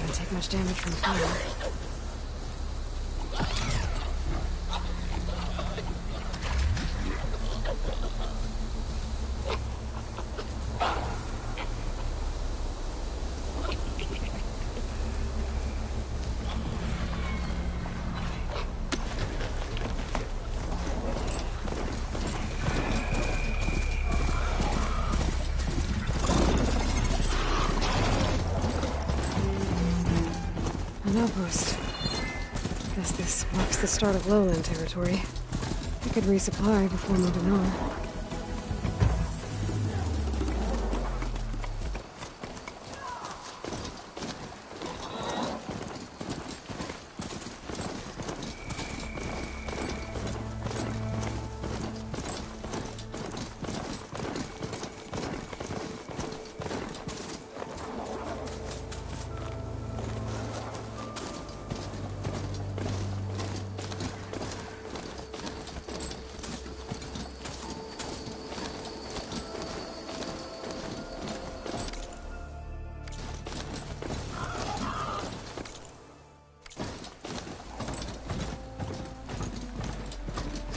gonna take much damage from fire. An outpost. Guess this marks the start of lowland territory. I could resupply before moving on.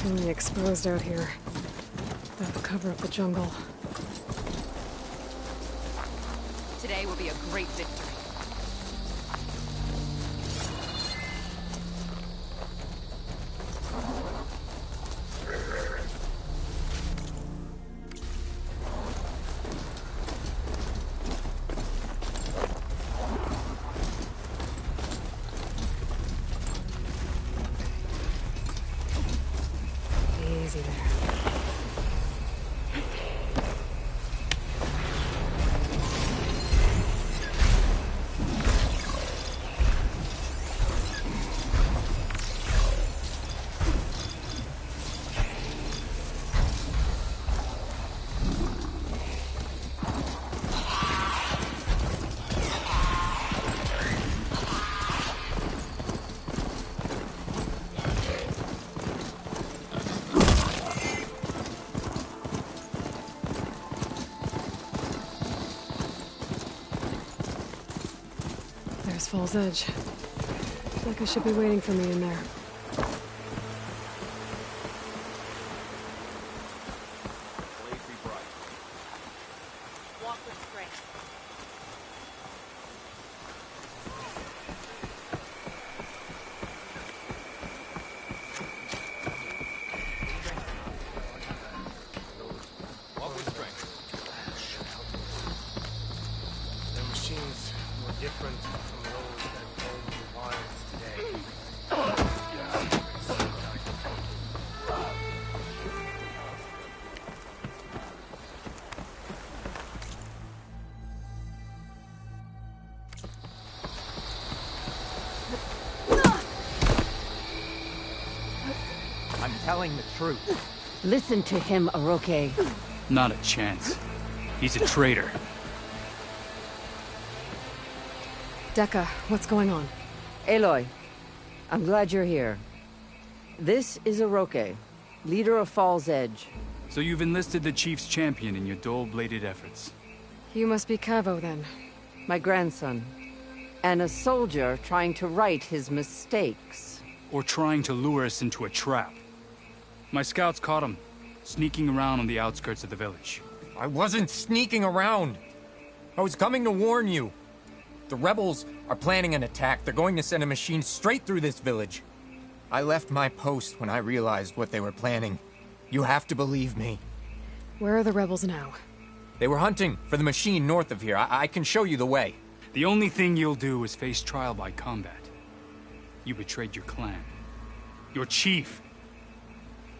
Feeling exposed out here. That'll cover up the jungle. Today will be a great victory. Easy there. There's Fall's Edge. Looks like I should be waiting for me in there. Blaze be bright. Walk with strength. Walk with strength. The machines were different from those that roam the wilds today. I'm telling the truth. Listen to him, Oroke. Not a chance. He's a traitor. Dekka, what's going on? Aloy, I'm glad you're here. This is Oroke, leader of Fall's Edge. So you've enlisted the Chief's champion in your dull-bladed efforts. You must be Cavo, then. My grandson. And a soldier trying to right his mistakes. Or trying to lure us into a trap. My scouts caught him, sneaking around on the outskirts of the village. I wasn't sneaking around. I was coming to warn you. The rebels are planning an attack. They're going to send a machine straight through this village. I left my post when I realized what they were planning. You have to believe me. Where are the rebels now? They were hunting for the machine north of here. I can show you the way. The only thing you'll do is face trial by combat. You betrayed your clan. Your chief.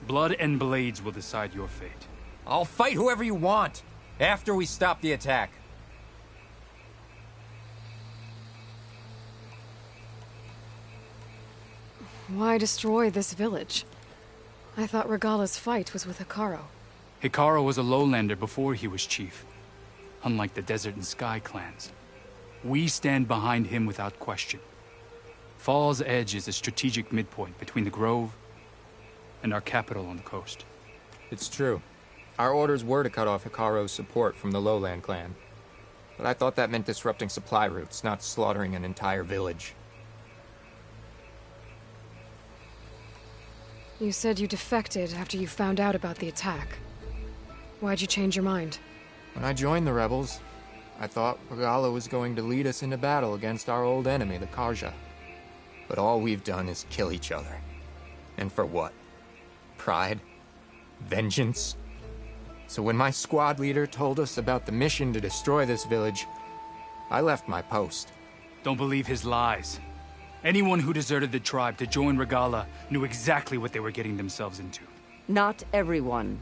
Blood and blades will decide your fate. I'll fight whoever you want, after we stop the attack. Why destroy this village? I thought Regala's fight was with Hekarro. Hekarro was a lowlander before he was chief. Unlike the Desert and Sky clans. We stand behind him without question. Fall's Edge is a strategic midpoint between the Grove and our capital on the coast. It's true. Our orders were to cut off Hekarro's support from the Lowland clan. But I thought that meant disrupting supply routes, not slaughtering an entire village. You said you defected after you found out about the attack. Why'd you change your mind? When I joined the rebels, I thought Regalla was going to lead us into battle against our old enemy, the Carja. But all we've done is kill each other. And for what? Pride? Vengeance? So when my squad leader told us about the mission to destroy this village, I left my post. Don't believe his lies. Anyone who deserted the tribe to join Regalla knew exactly what they were getting themselves into. Not everyone.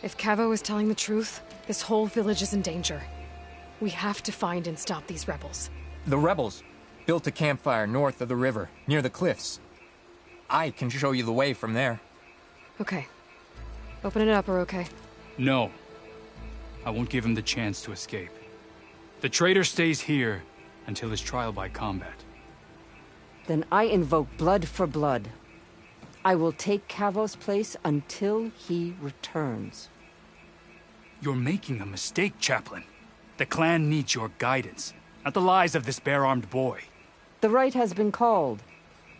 If Cavo is telling the truth, this whole village is in danger. We have to find and stop these rebels. The rebels built a campfire north of the river, near the cliffs. I can show you the way from there. Okay. Open it up, Oroke. No. I won't give him the chance to escape. The traitor stays here until his trial by combat. Then I invoke blood for blood. I will take Cavo's place until he returns. You're making a mistake, Chaplain. The clan needs your guidance, not the lies of this bare-armed boy. The right has been called.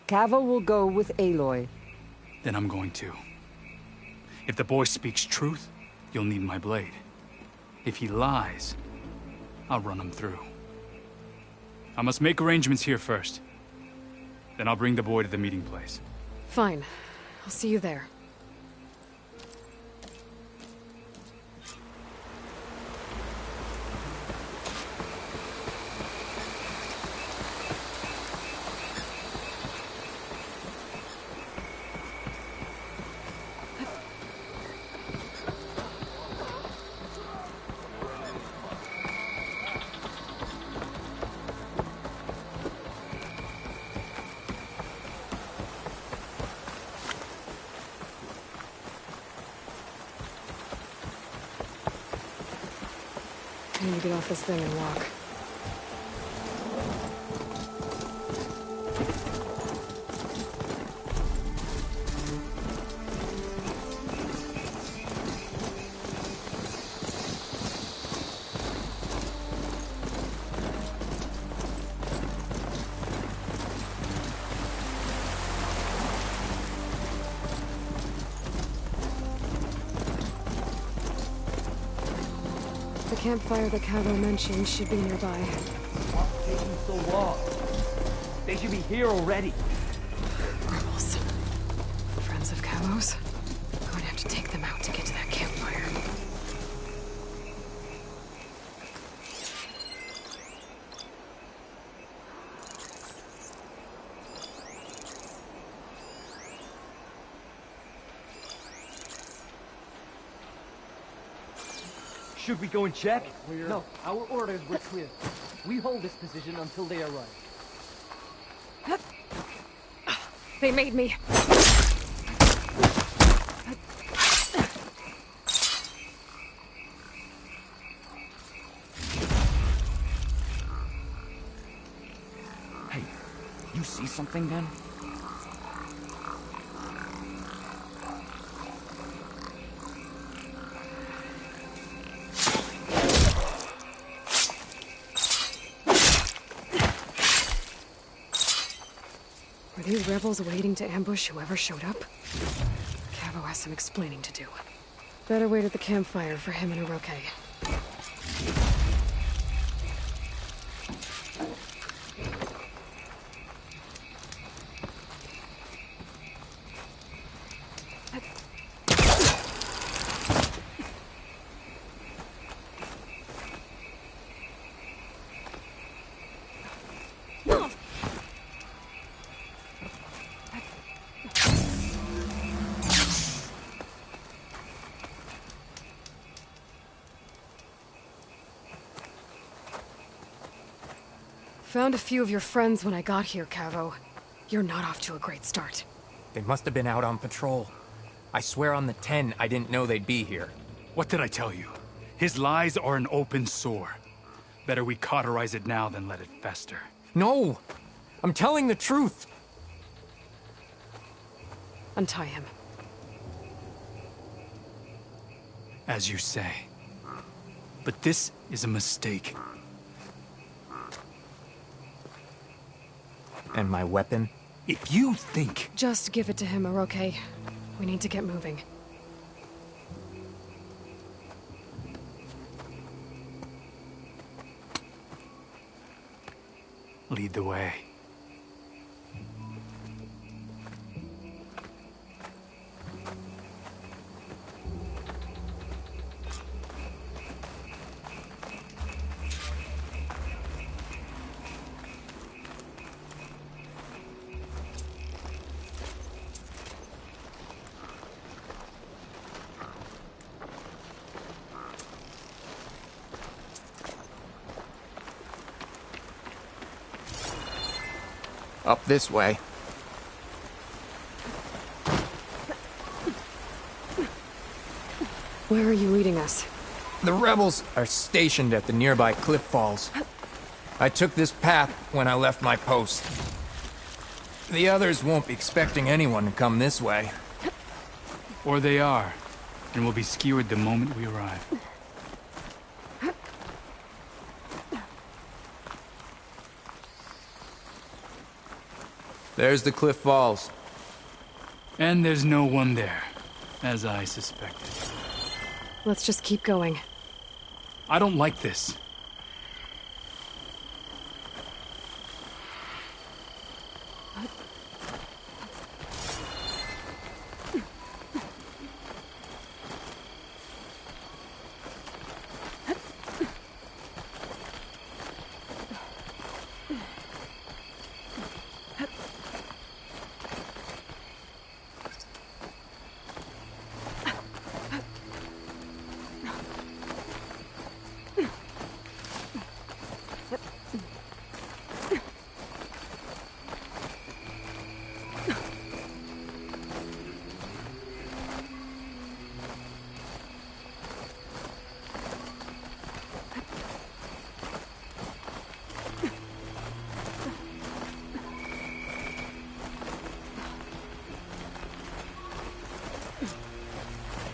Cavo will go with Aloy. Then I'm going to. If the boy speaks truth, you'll need my blade. If he lies, I'll run him through. I must make arrangements here first. Then I'll bring the boy to the meeting place. Fine. I'll see you there. I need to get off this thing and walk. The campfire that Cavo mentioned should be nearby. What's taking so long? They should be here already. Rebels. Friends of Cavo's. Going to have to take them out to get to that campfire. Should we go and check? No, our orders were clear. We hold this position until they arrive. They made me. Hey, you see something then? Were these rebels waiting to ambush whoever showed up? Cavo has some explaining to do. Better wait at the campfire for him and Oroke. Found a few of your friends when I got here, Cavo. You're not off to a great start. They must have been out on patrol. I swear on the 10, I didn't know they'd be here. What did I tell you? His lies are an open sore. Better we cauterize it now than let it fester. No! I'm telling the truth! Untie him. As you say. But this is a mistake. And my weapon? If you think... Just give it to him, Oroke. We need to get moving. Lead the way. Up this way. Where are you leading us? The rebels are stationed at the nearby cliff falls. I took this path when I left my post. The others won't be expecting anyone to come this way. Or they are, and will be skewered the moment we arrive. There's the cliff falls. And there's no one there, as I suspected. Let's just keep going. I don't like this.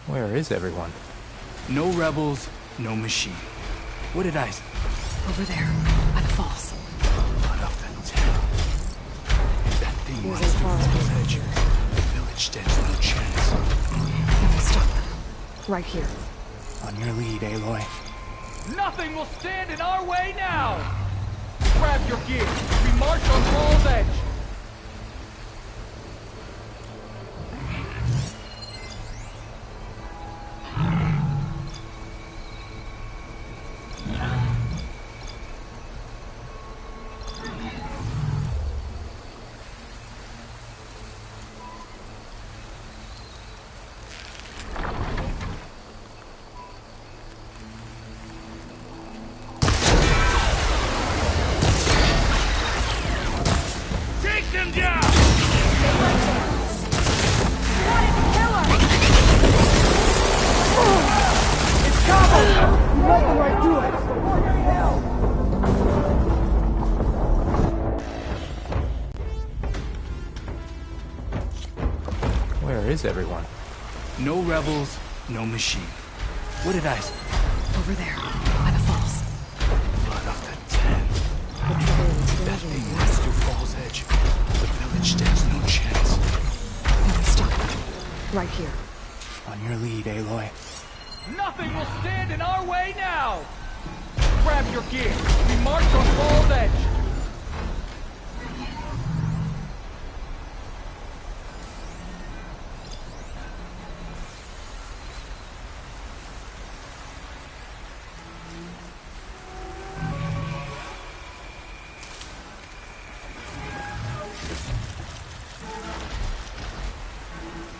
Where is everyone? No rebels, no machine. What did I say? Over there, by the falls. Blood of the town. If that thing Using runs through forest Fall's vision. Edge, the village stands no chance. Then we stop them. Right here. On your lead, Aloy. Nothing will stand in our way now! Grab your gear. We march on Fall's Edge. Where is everyone? No rebels, no machine. What did I say? Over there, by the falls. Blood of the town. The trouble is If that raging thing in runs this. through Fall's Edge, the village stands no chance. Then we stop them. Right here. On your lead, Aloy. Nothing will stand in our way now! Grab your gear. We march on Fall's Edge.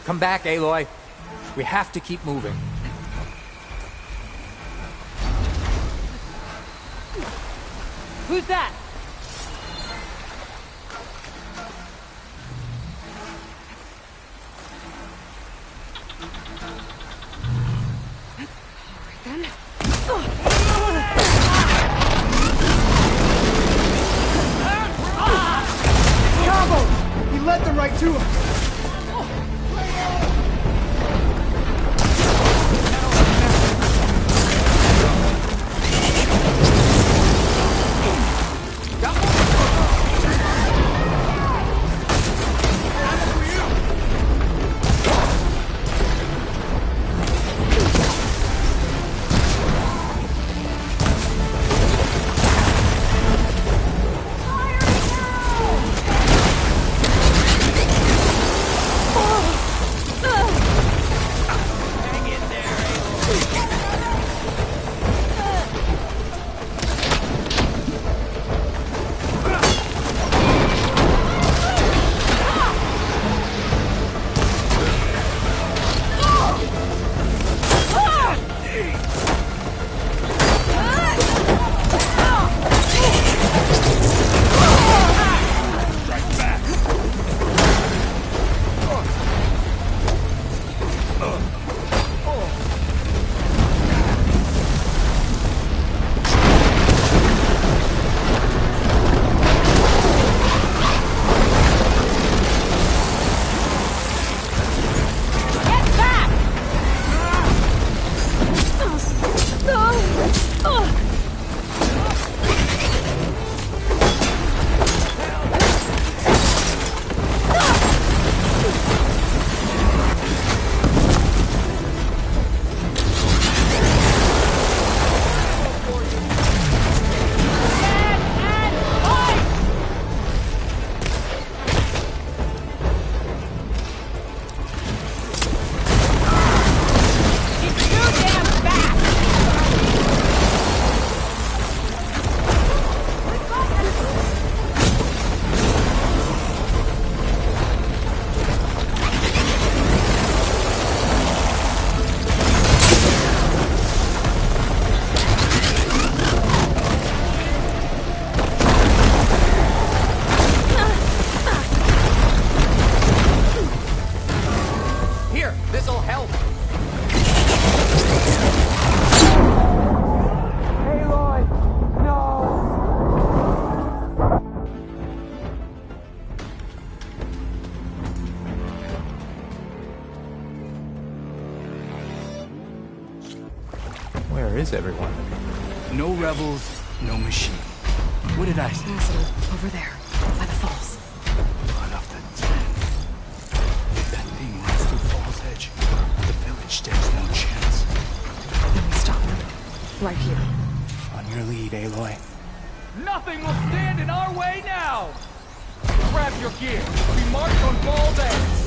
Come back, Aloy. We have to keep moving. Who's that? Then. Cabo! He led them right to us! Where is everyone? No rebels, no machine. What did I say? Ambassador, over there, by the falls. Blood of the Ten. If that thing runs through Fall's Edge, the village stands no chance. Then we stop them. Right here. On your lead, Aloy. Nothing will stand in our way now! Grab your gear. We march on Fall's Edge.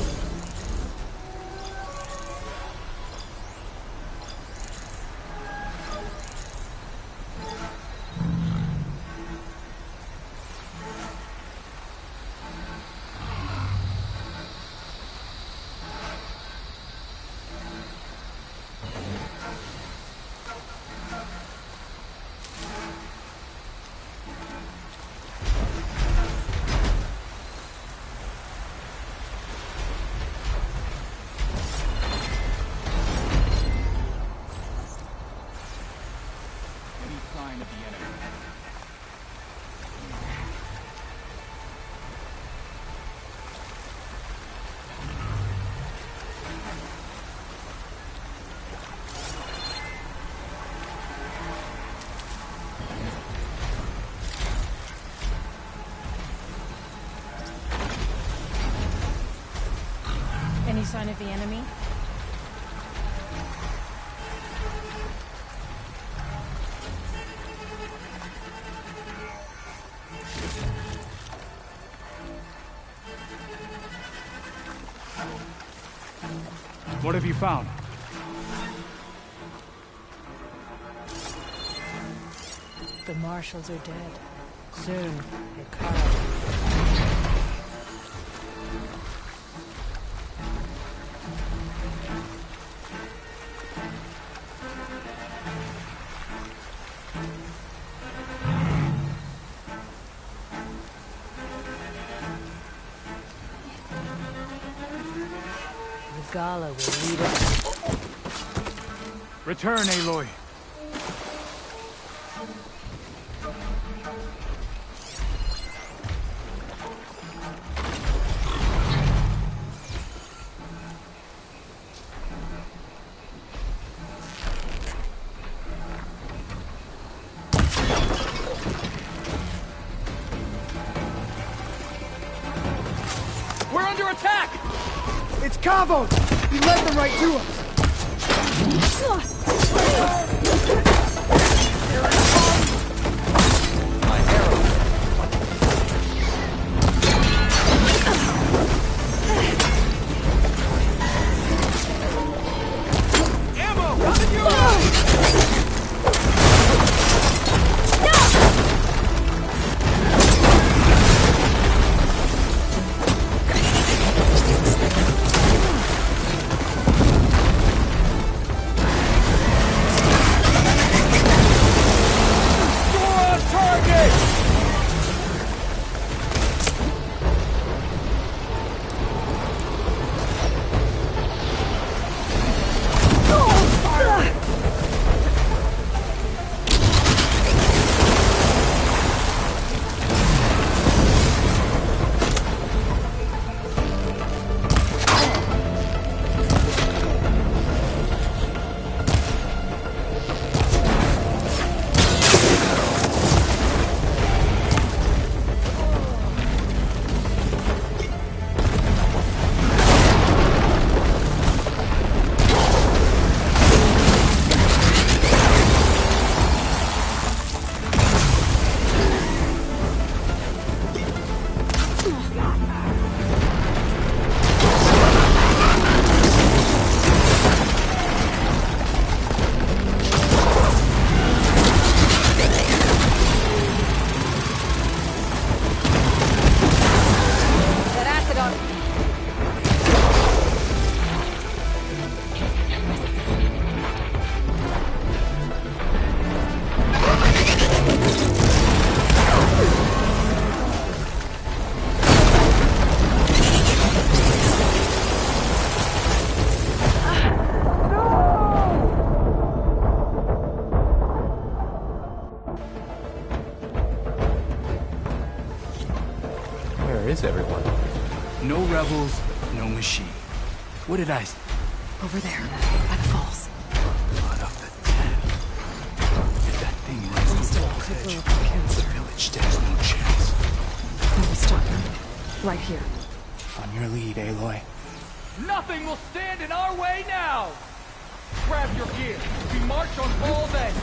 Sign of the enemy. Any sign of the enemy? What have you found? The marshals are dead. Soon, Hikaru. Gala will lead us. Return, Aloy. We're under attack! It's Cavo! He led them right to us! is everyone? No rebels, no machine. What did I say? Over there, by the falls. Blood of the Ten. Right here. On your lead, Aloy. Nothing will stand in our way now! Grab your gear. We march on Fall's Edge.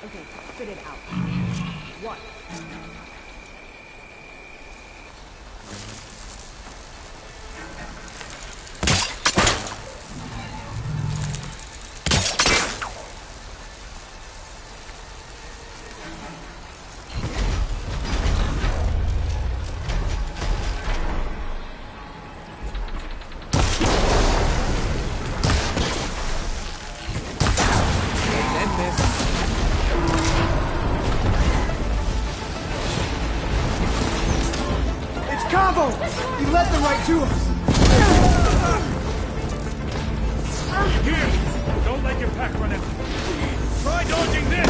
Okay, spit it out. What? End this. It's Cavo! He led them right to us! Here! Don't let your pack run out. Try dodging this!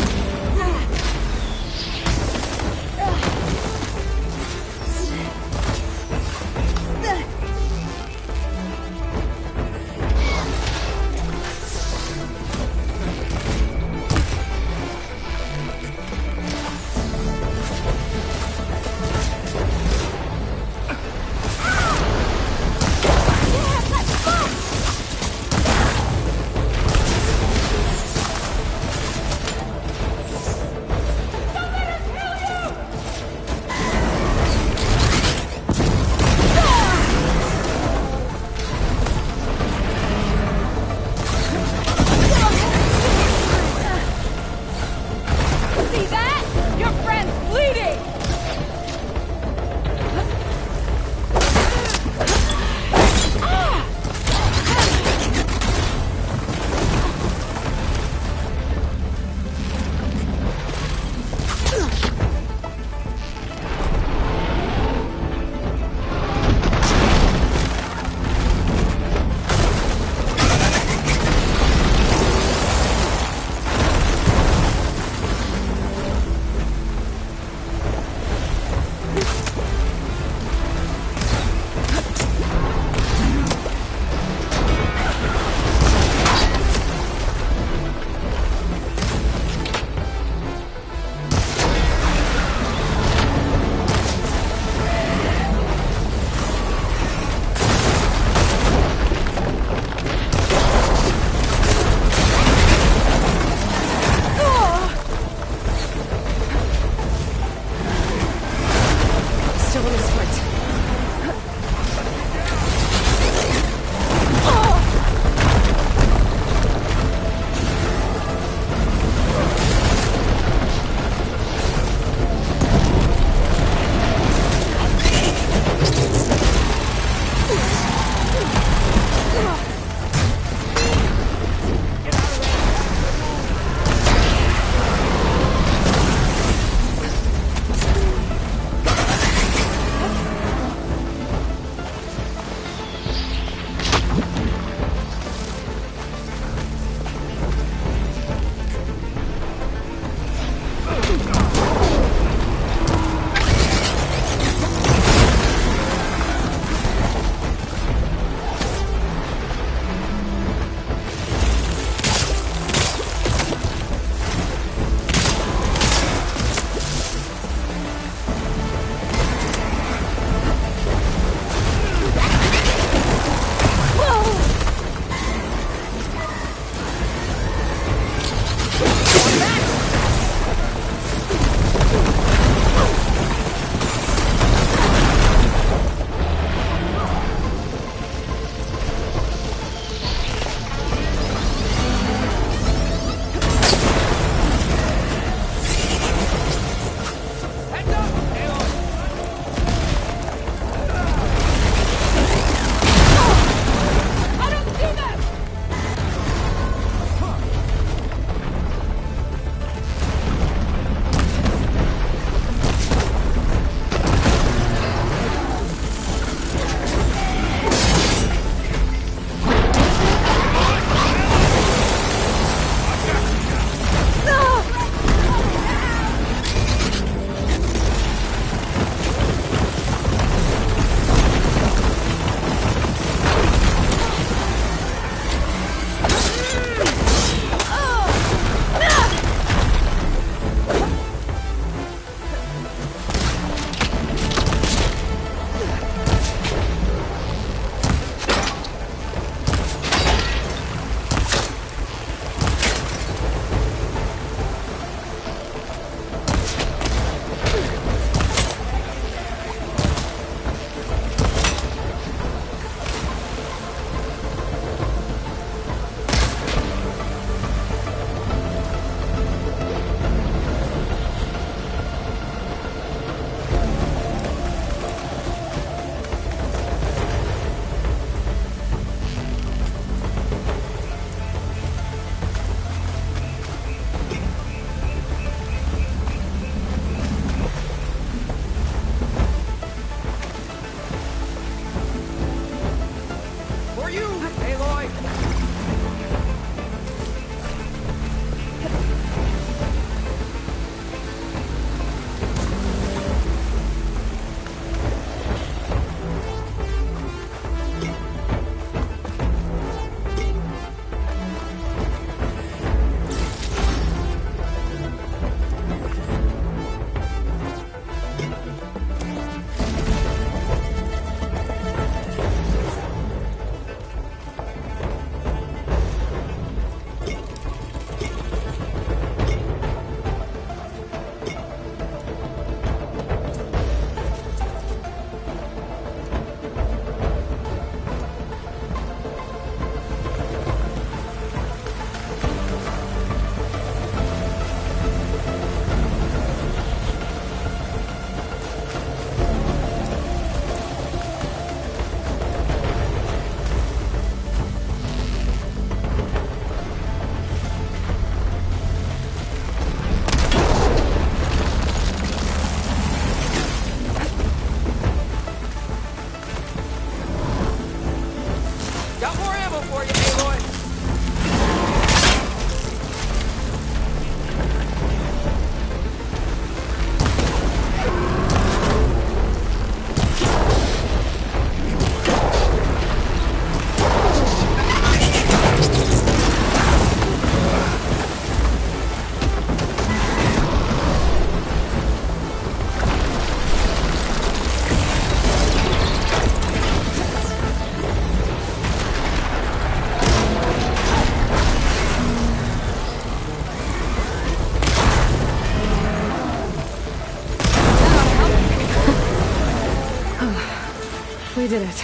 We did it.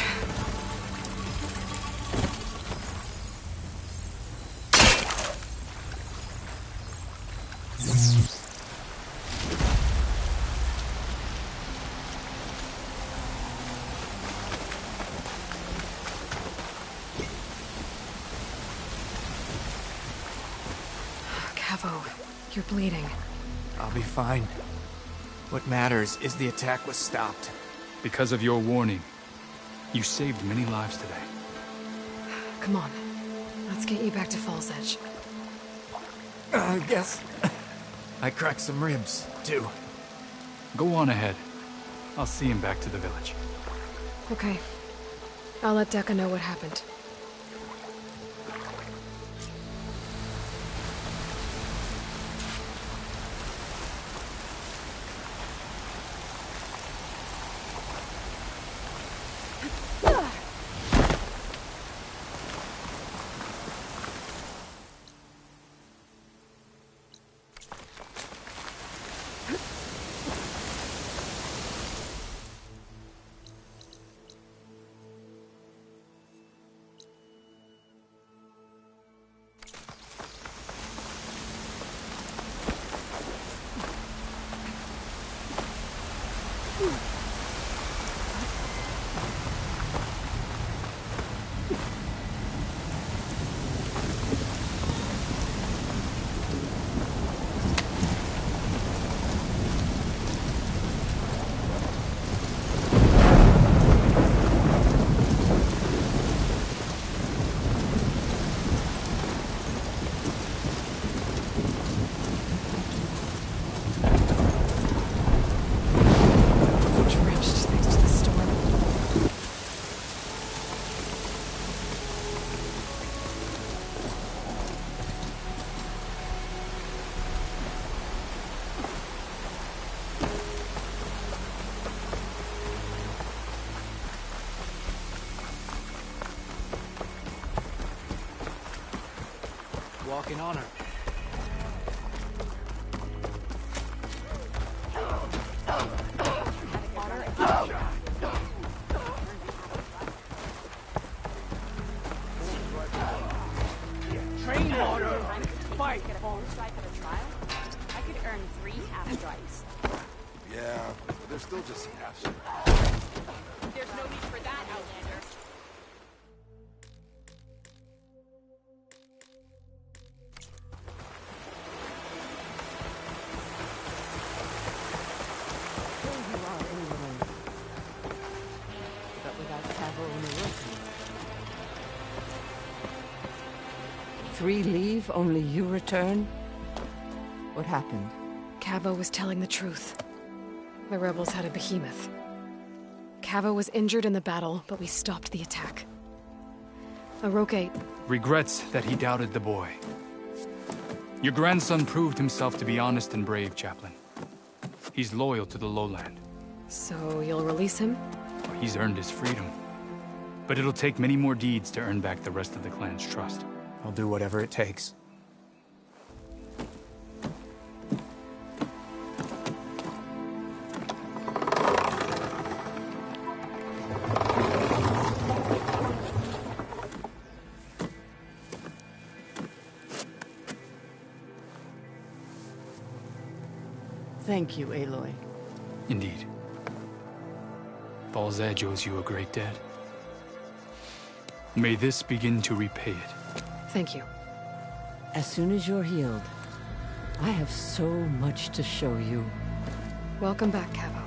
Cavo, you're bleeding. I'll be fine. What matters is the attack was stopped. Because of your warning, you saved many lives today. Come on. Let's get you back to Falls Edge. I guess I cracked some ribs, too. Go on ahead. I'll see him back to the village. Okay. I'll let Dekka know what happened. Walking on her. Train water! Fight! Get a bone strike at a trial? I could earn 3 half strikes. Yeah, but they're still just half. There's no need for that, Outlander. Here you are anyway. But without Cavo and Orochi. 3 leave, only you return? What happened? Cavo was telling the truth. The rebels had a behemoth. Cavo was injured in the battle, but we stopped the attack. Orochi... Regrets that he doubted the boy. Your grandson proved himself to be honest and brave, Chaplain. He's loyal to the lowland. So you'll release him? He's earned his freedom. But it'll take many more deeds to earn back the rest of the clan's trust. I'll do whatever it takes. Thank you, Aloy. Indeed. Falls Edge owes you a great debt. May this begin to repay it. Thank you. As soon as you're healed, I have so much to show you. Welcome back, Cavo.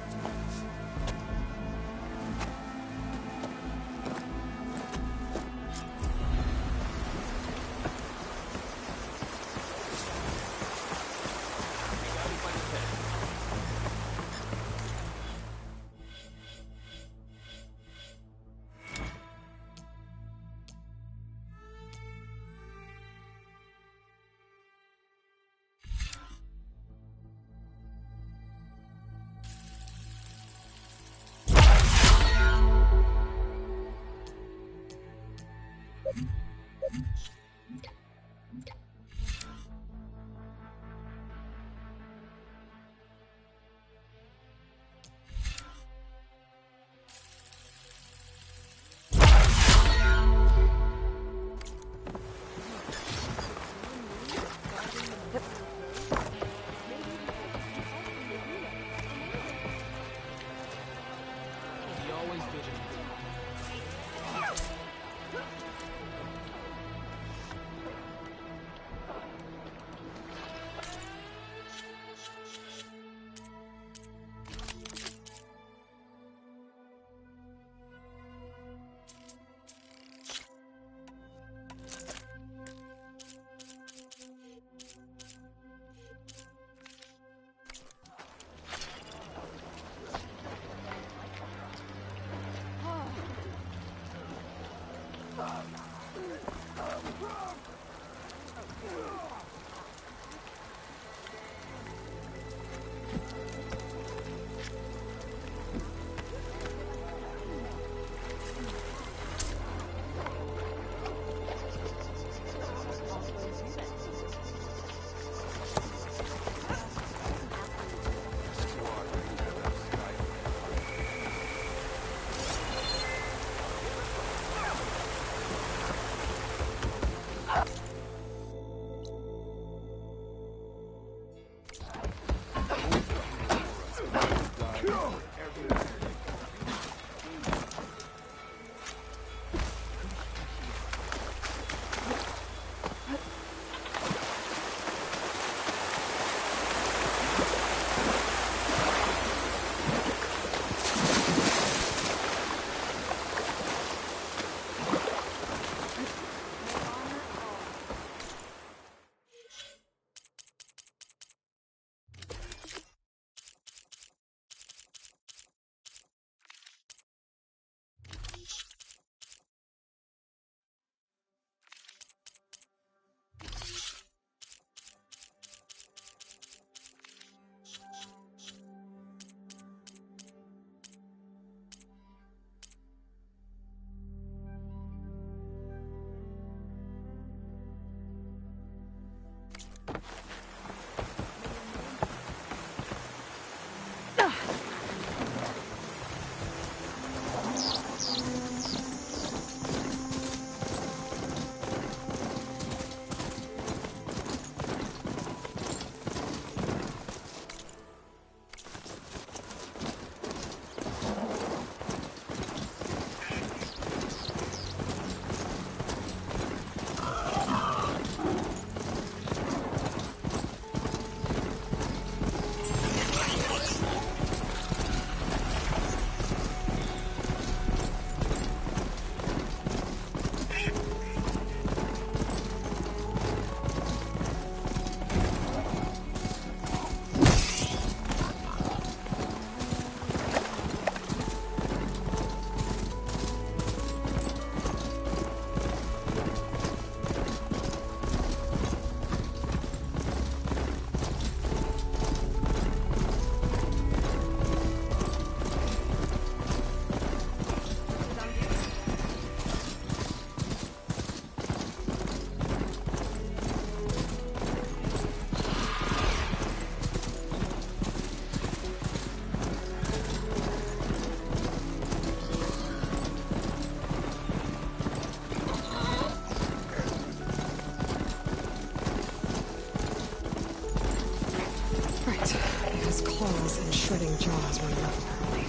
claws and shredding jaws were enough apparently.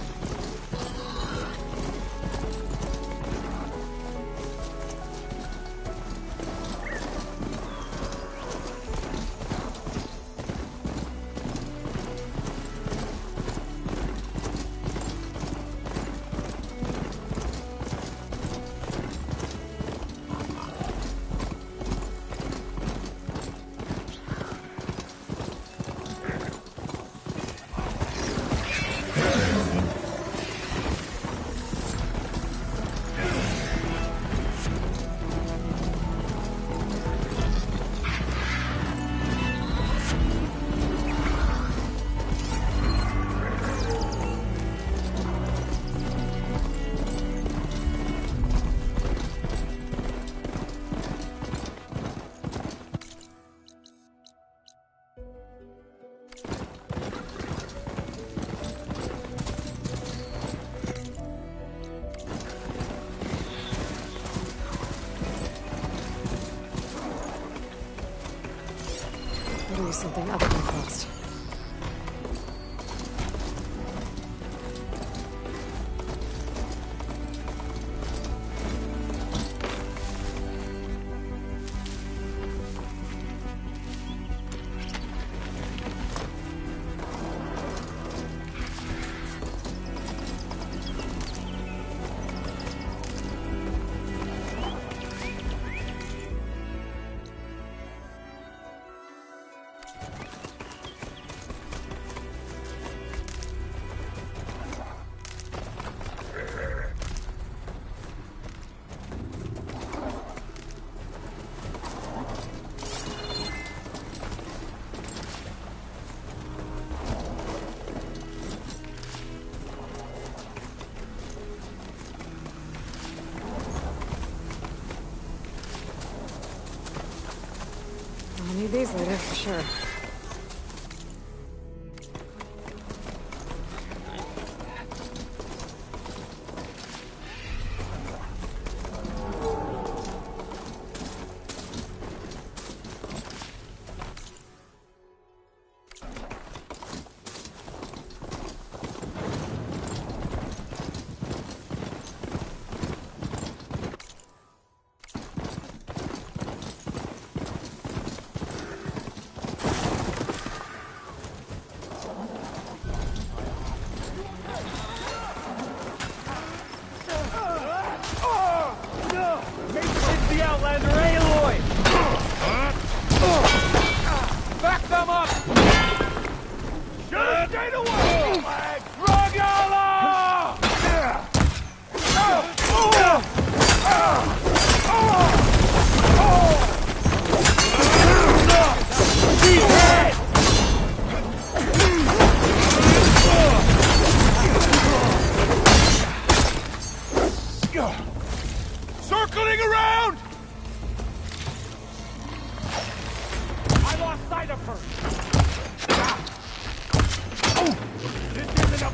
Something other than frost. need these later, for sure. Circling around! I lost sight of her. This isn't a...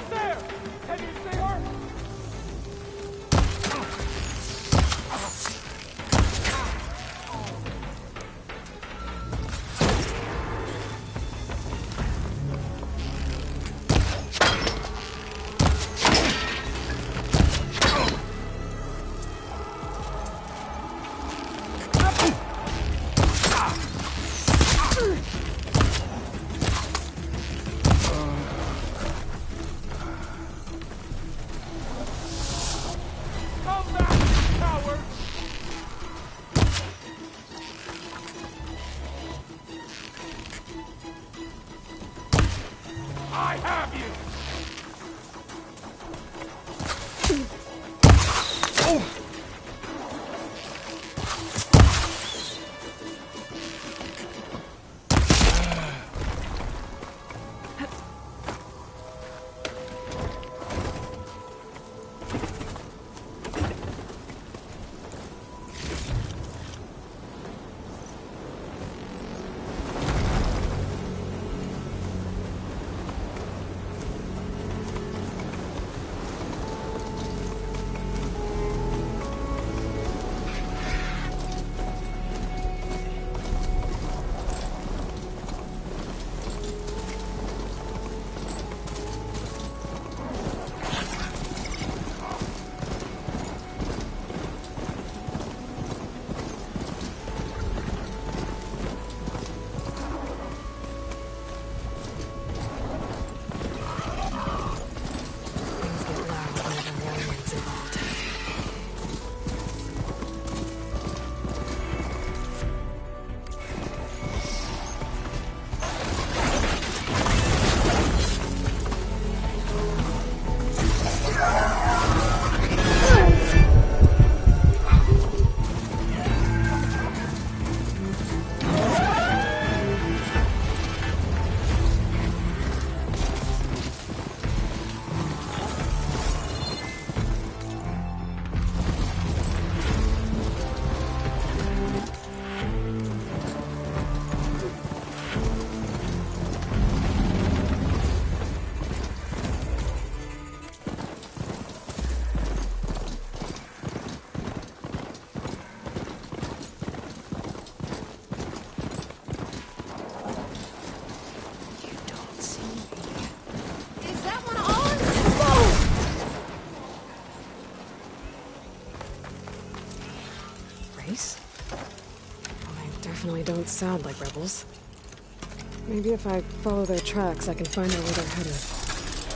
There! Can you see her? I have you! Definitely don't sound like rebels. Maybe if I follow their tracks, I can find out where they're headed.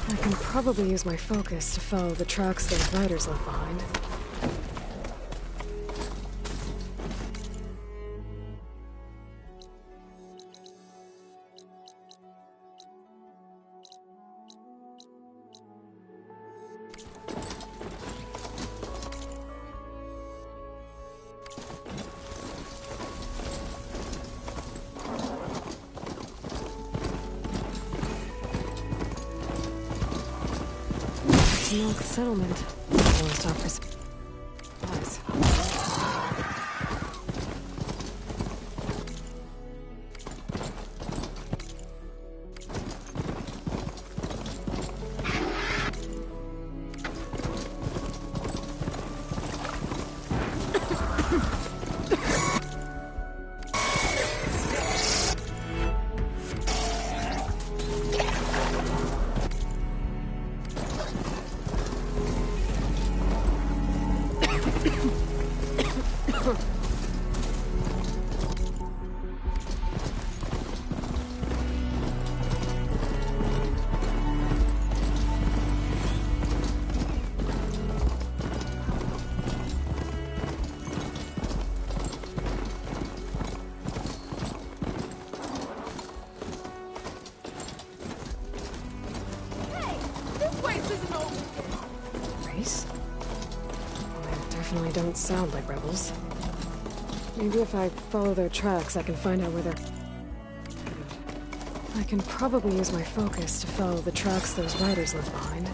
I can probably use my focus to follow the tracks those riders left behind. Milk settlement. Always stop for supplies. Definitely don't sound like rebels. Maybe if I follow their tracks, I can find out where they're headed. I can probably use my focus to follow the tracks those riders left behind.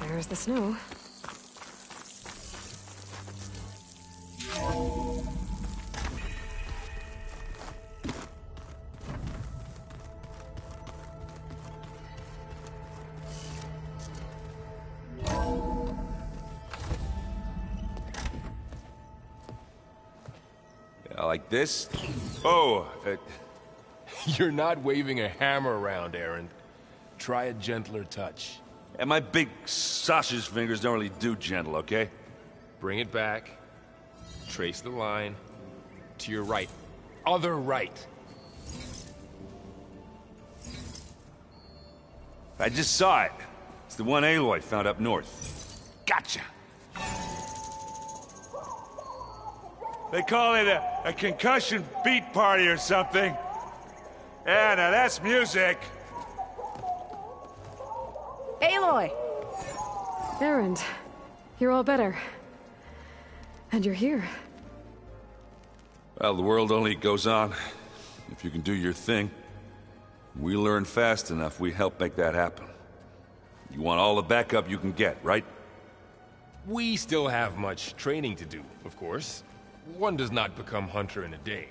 There's the snow. Yeah, like this? Oh, You're not waving a hammer around, Erend. Try a gentler touch. and my big sausage fingers don't really do gentle, okay? Bring it back. Trace the line. To your right. Other right. I just saw it. It's the one Aloy found up north. Gotcha! They call it a concussion beat party or something. Yeah, now that's music. Aloy! Erend, you're all better. And you're here. Well, the world only goes on if you can do your thing. We learn fast enough, we help make that happen. You want all the backup you can get, right? We still have much training to do, of course. One does not become hunter in a day.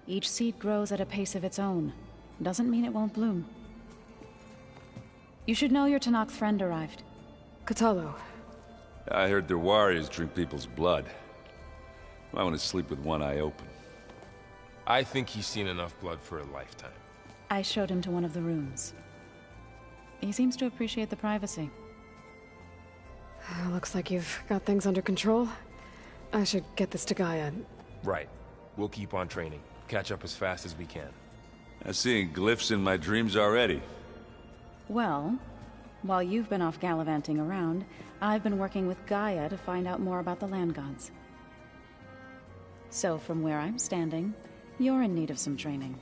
Each seed grows at a pace of its own. Doesn't mean it won't bloom. You should know your Tenakth friend arrived. Kotallo. I heard their warriors drink people's blood. I want to sleep with one eye open. I think he's seen enough blood for a lifetime. I showed him to one of the rooms. He seems to appreciate the privacy. Looks like you've got things under control. I should get this to Gaia. Right. We'll keep on training. Catch up as fast as we can. I'm seeing glyphs in my dreams already. Well, while you've been off gallivanting around, I've been working with Gaia to find out more about the land gods. So from where I'm standing, you're in need of some training.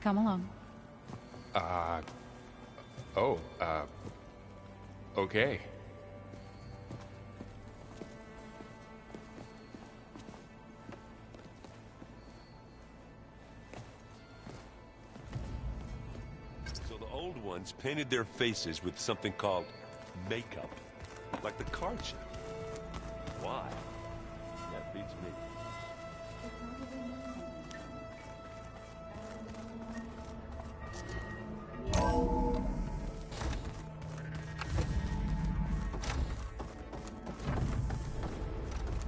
Come along. Okay. So the old ones painted their faces with something called makeup, like the card show. Why? That beats me.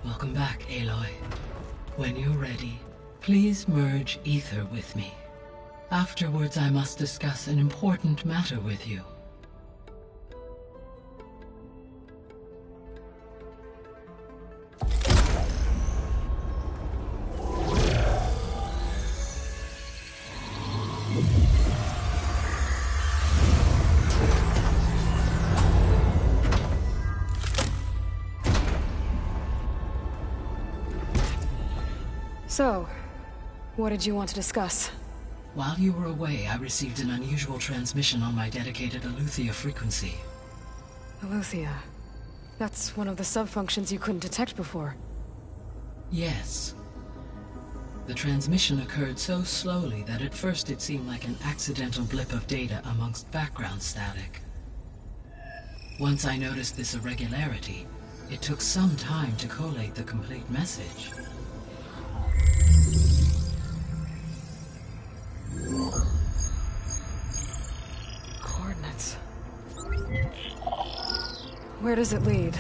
Welcome back, Aloy. When you're ready, please merge ether with me. Afterwards, I must discuss an important matter with you. So, what did you want to discuss? While you were away, I received an unusual transmission on my dedicated Eleuthia frequency. Eleuthia. That's one of the sub-functions you couldn't detect before. Yes. The transmission occurred so slowly that at first it seemed like an accidental blip of data amongst background static. Once I noticed this irregularity, it took some time to collate the complete message. Coordinates. Where does it lead?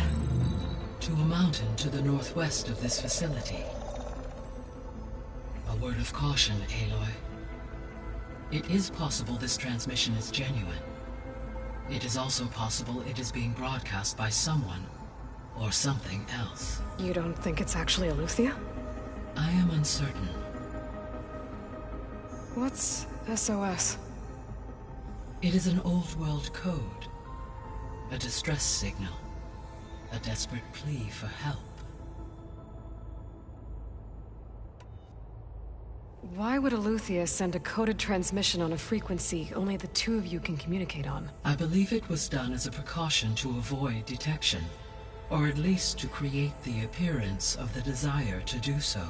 To a mountain to the northwest of this facility. A word of caution, Aloy. It is possible this transmission is genuine. It is also possible it is being broadcast by someone or something else. You don't think it's actually Eleuthia? I am uncertain. What's SOS? It is an old world code. A distress signal. A desperate plea for help. Why would Eleuthia send a coded transmission on a frequency only the two of you can communicate on? I believe it was done as a precaution to avoid detection, or at least to create the appearance of the desire to do so.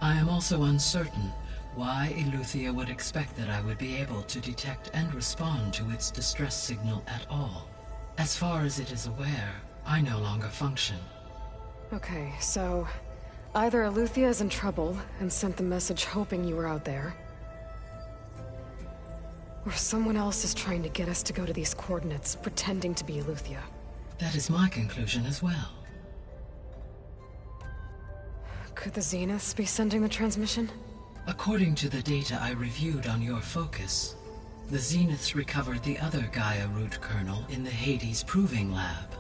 I am also uncertain why Eleuthia would expect that I would be able to detect and respond to its distress signal at all. As far as it is aware, I no longer function. Okay, so either Eleuthia is in trouble and sent the message hoping you were out there, or someone else is trying to get us to go to these coordinates, pretending to be Eleuthia. That is my conclusion as well. Could the Zeniths be sending the transmission? According to the data I reviewed on your focus, the Zeniths recovered the other Gaia root kernel in the Hades Proving Lab.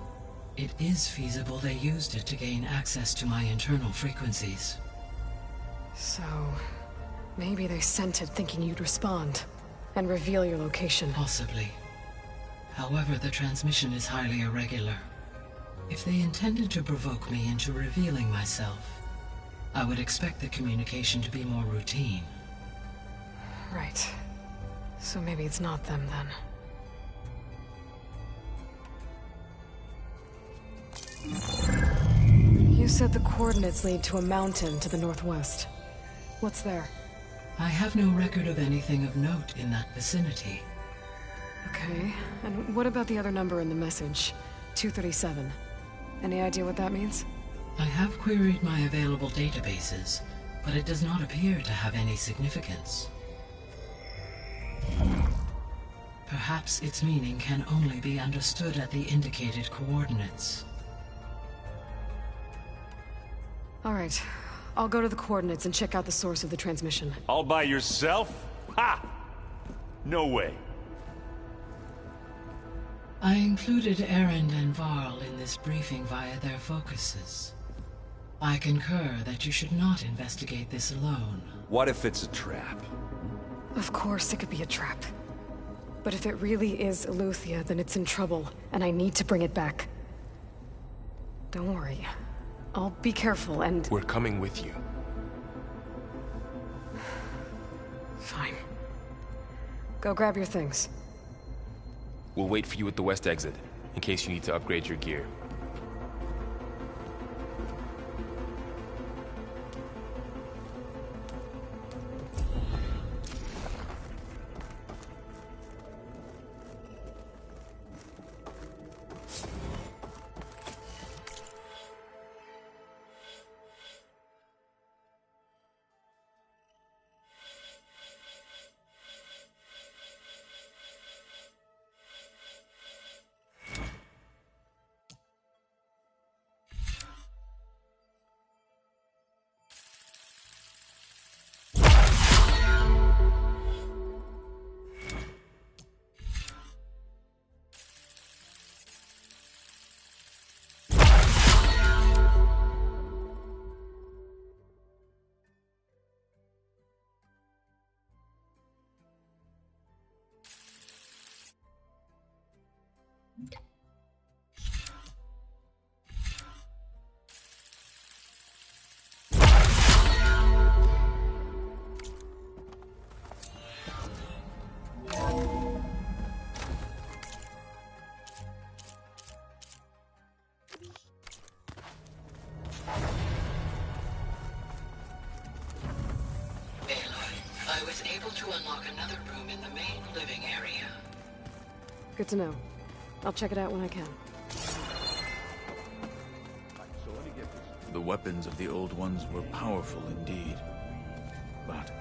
It is feasible they used it to gain access to my internal frequencies. So, maybe they sent it thinking you'd respond and reveal your location. Possibly. However, the transmission is highly irregular. If they intended to provoke me into revealing myself, I would expect the communication to be more routine. Right. So maybe it's not them then. You said the coordinates lead to a mountain to the northwest. What's there? I have no record of anything of note in that vicinity. Okay, and what about the other number in the message? 237. Any idea what that means? I have queried my available databases, but it does not appear to have any significance. Perhaps its meaning can only be understood at the indicated coordinates. All right, I'll go to the coordinates and check out the source of the transmission. All by yourself? Ha! No way. I included Erend and Varl in this briefing via their focuses. I concur that you should not investigate this alone. What if it's a trap? Of course it could be a trap. But if it really is Eleuthia, then it's in trouble, and I need to bring it back. Don't worry. I'll be careful and... We're coming with you. Fine. Go grab your things. We'll wait for you at the west exit, in case you need to upgrade your gear. to unlock another room in the main living area. Good to know. I'll check it out when I can. The weapons of the Old Ones were powerful indeed. But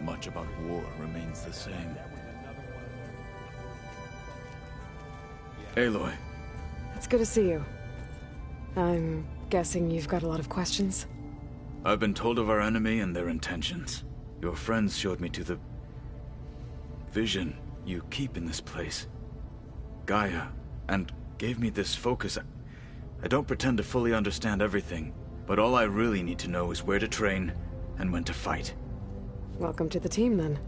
much about war remains the same. Aloy. It's good to see you. I'm guessing you've got a lot of questions? I've been told of our enemy and their intentions. Your friends showed me to the vision you keep in this place. Gaia, and gave me this focus. I don't pretend to fully understand everything, but all I really need to know is where to train and when to fight. Welcome to the team, then.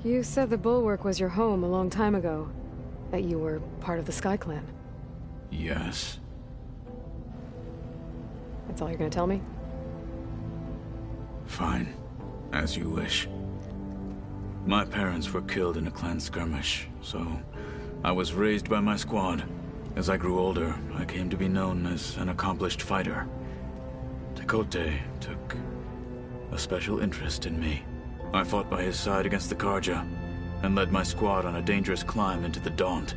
You said the Bulwark was your home a long time ago. That you were part of the Sky Clan. Yes. That's all you're gonna tell me? Fine. As you wish. My parents were killed in a clan skirmish, so I was raised by my squad. As I grew older, I came to be known as an accomplished fighter. Tekotteh took a special interest in me. I fought by his side against the Carja, and led my squad on a dangerous climb into the Daunt.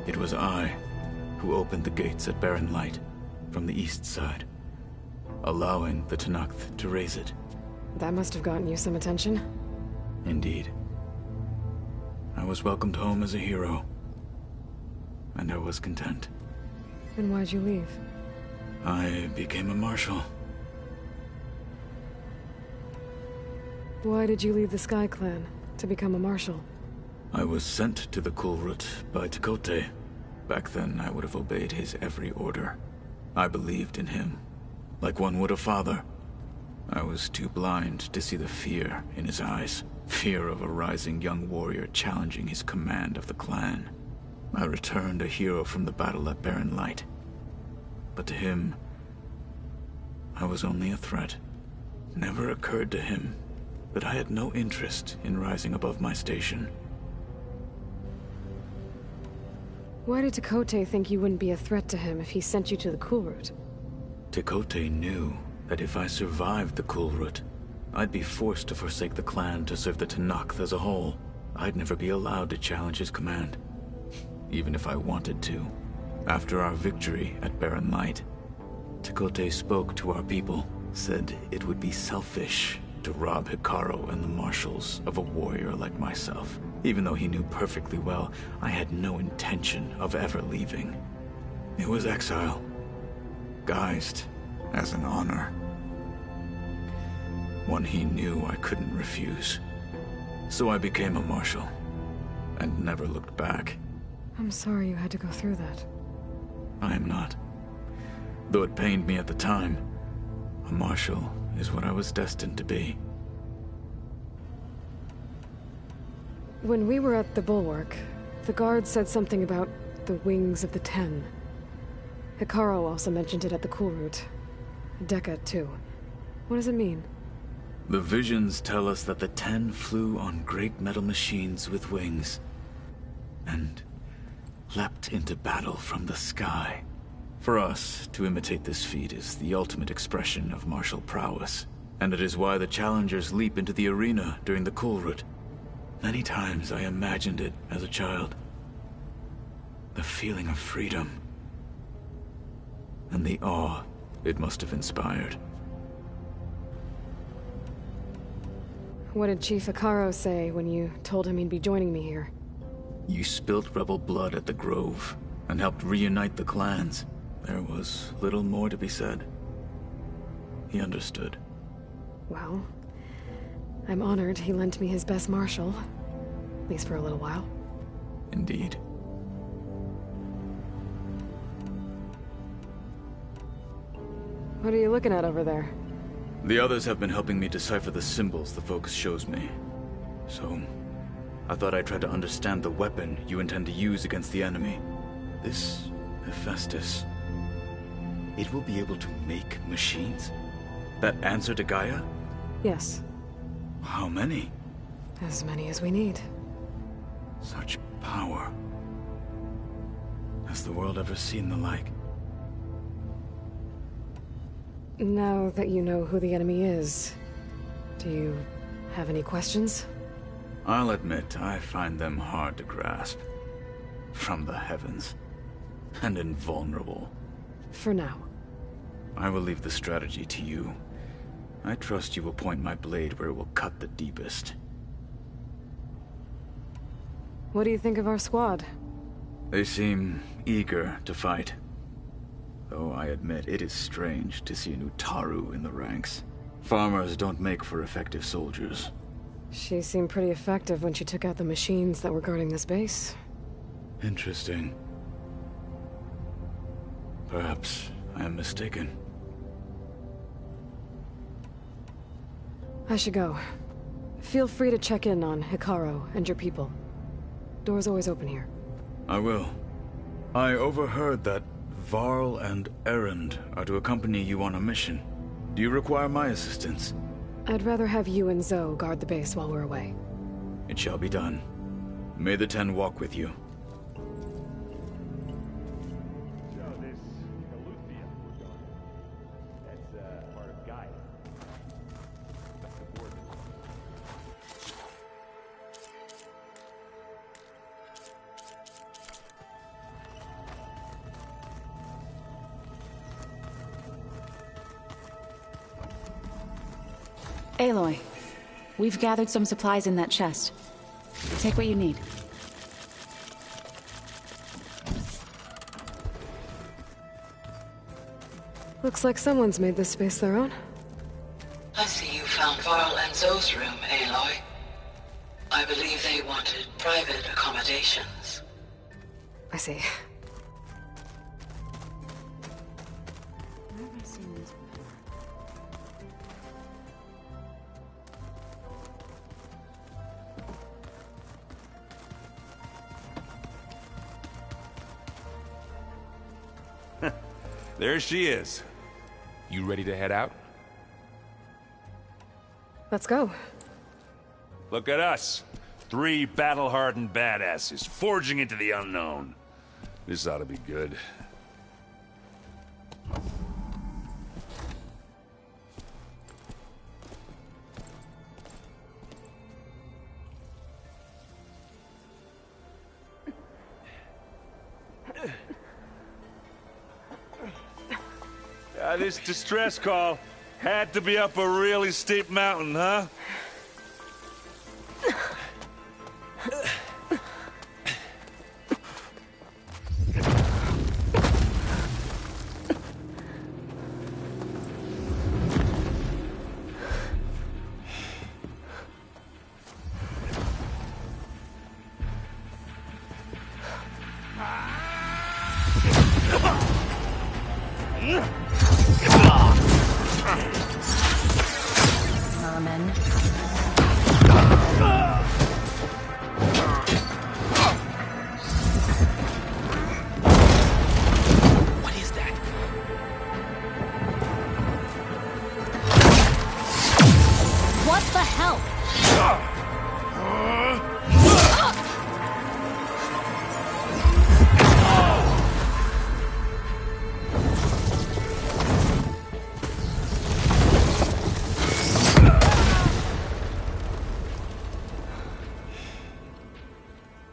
It was I who opened the gates at Barren Light from the east side, allowing the Tenakth to raise it. That must have gotten you some attention. Indeed. I was welcomed home as a hero, and I was content. Then why'd you leave? I became a marshal. Why did you leave the Sky Clan to become a marshal? I was sent to the Kulrut by Tekotteh. Back then, I would have obeyed his every order. I believed in him, like one would a father. I was too blind to see the fear in his eyes. Fear of a rising young warrior challenging his command of the clan. I returned a hero from the battle at Barren Light. But to him, I was only a threat. Never occurred to him that I had no interest in rising above my station. Why did Tekotteh think you wouldn't be a threat to him if he sent you to the Kulrut? Tekotteh knew that if I survived the Kulrut, I'd be forced to forsake the clan to serve the Tenakth as a whole. I'd never be allowed to challenge his command, even if I wanted to. After our victory at Barren Light, Tekotteh spoke to our people, said it would be selfish to rob Hekarro and the marshals of a warrior like myself, even though he knew perfectly well I had no intention of ever leaving. It was exile, guised as an honor. One he knew I couldn't refuse. So I became a marshal, and never looked back. I'm sorry you had to go through that. I am not. Though it pained me at the time, a marshal is what I was destined to be. When we were at the Bulwark, the guard said something about the Wings of the Ten. Hekarro also mentioned it at the Kulrut. Dekka, too. What does it mean? The visions tell us that the Ten flew on great metal machines with wings, and leapt into battle from the sky. For us, to imitate this feat is the ultimate expression of martial prowess, and it is why the challengers leap into the arena during the Kulrut. Many times I imagined it as a child. The feeling of freedom, and the awe it must have inspired. What did Chief Hekarro say when you told him he'd be joining me here? You spilt rebel blood at the Grove, and helped reunite the clans. There was little more to be said. He understood. Well, I'm honored he lent me his best marshal. At least for a little while. Indeed. What are you looking at over there? The others have been helping me decipher the symbols the Focus shows me. So, I thought I'd try to understand the weapon you intend to use against the enemy. This Hephaestus. It will be able to make machines? That answer to Gaia? Yes. How many? As many as we need. Such power. Has the world ever seen the like? Now that you know who the enemy is, do you have any questions? I'll admit, I find them hard to grasp. From the heavens. And invulnerable. For now. I will leave the strategy to you. I trust you will point my blade where it will cut the deepest. What do you think of our squad? They seem eager to fight. Though I admit it is strange to see a new Utaru in the ranks. Farmers don't make for effective soldiers. She seemed pretty effective when she took out the machines that were guarding this base. Interesting. Perhaps I am mistaken. I should go. Feel free to check in on Hekarro and your people. Door's always open here. I will. I overheard that Varl and Erend are to accompany you on a mission. Do you require my assistance? I'd rather have you and Zoe guard the base while we're away. It shall be done. May the Ten walk with you. Aloy, we've gathered some supplies in that chest. Take what you need. Looks like someone's made this space their own. I see you found Varl and Zoe's room, Aloy. I believe they wanted private accommodations. I see. Where have I seen this before? There she is. You ready to head out? Let's go. Look at us. 3 battle-hardened badasses forging into the unknown. This ought to be good. This distress call had to be up a really steep mountain, huh? Merman. What is that? What the hell?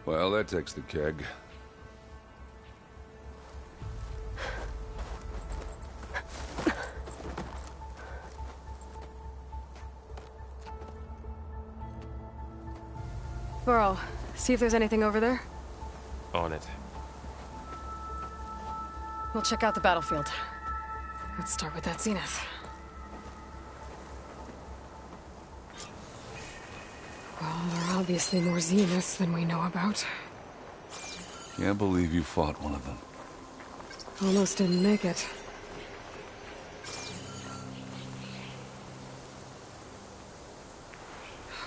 Well, that takes the keg. Varl, see if there's anything over there. On it. We'll check out the battlefield. Let's start with that zenith. Well, there are obviously more zeniths than we know about. Can't believe you fought one of them. Almost didn't make it.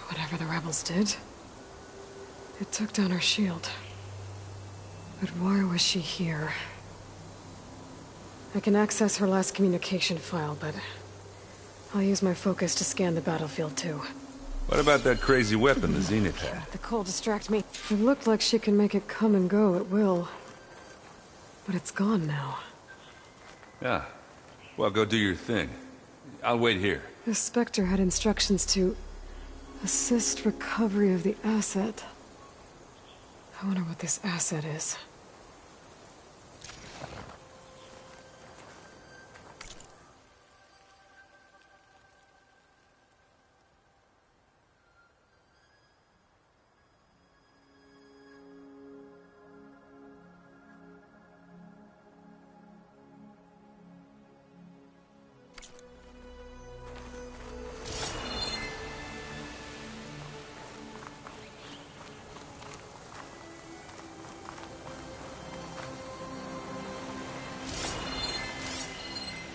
Whatever the rebels did, it took down her shield. But why was she here? I can access her last communication file, but I'll use my focus to scan the battlefield too. What about that crazy weapon the Zenith had? The cold distract me. It looked like she can make it come and go at will. But it's gone now. Yeah. Well, go do your thing. I'll wait here. The Spectre had instructions to assist recovery of the asset. I wonder what this asset is.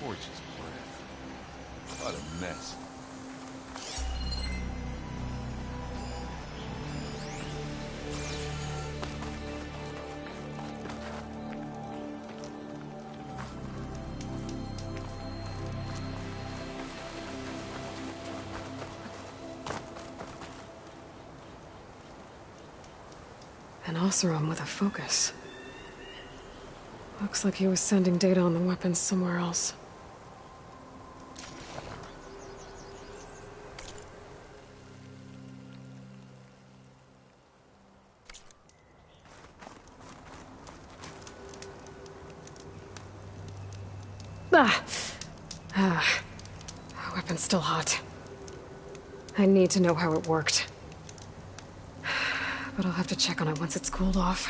Forge's plan. What a mess. An Oseram with a focus. Looks like he was sending data on the weapons somewhere else. Weapon's still hot. I need to know how it worked. But I'll have to check on it once it's cooled off.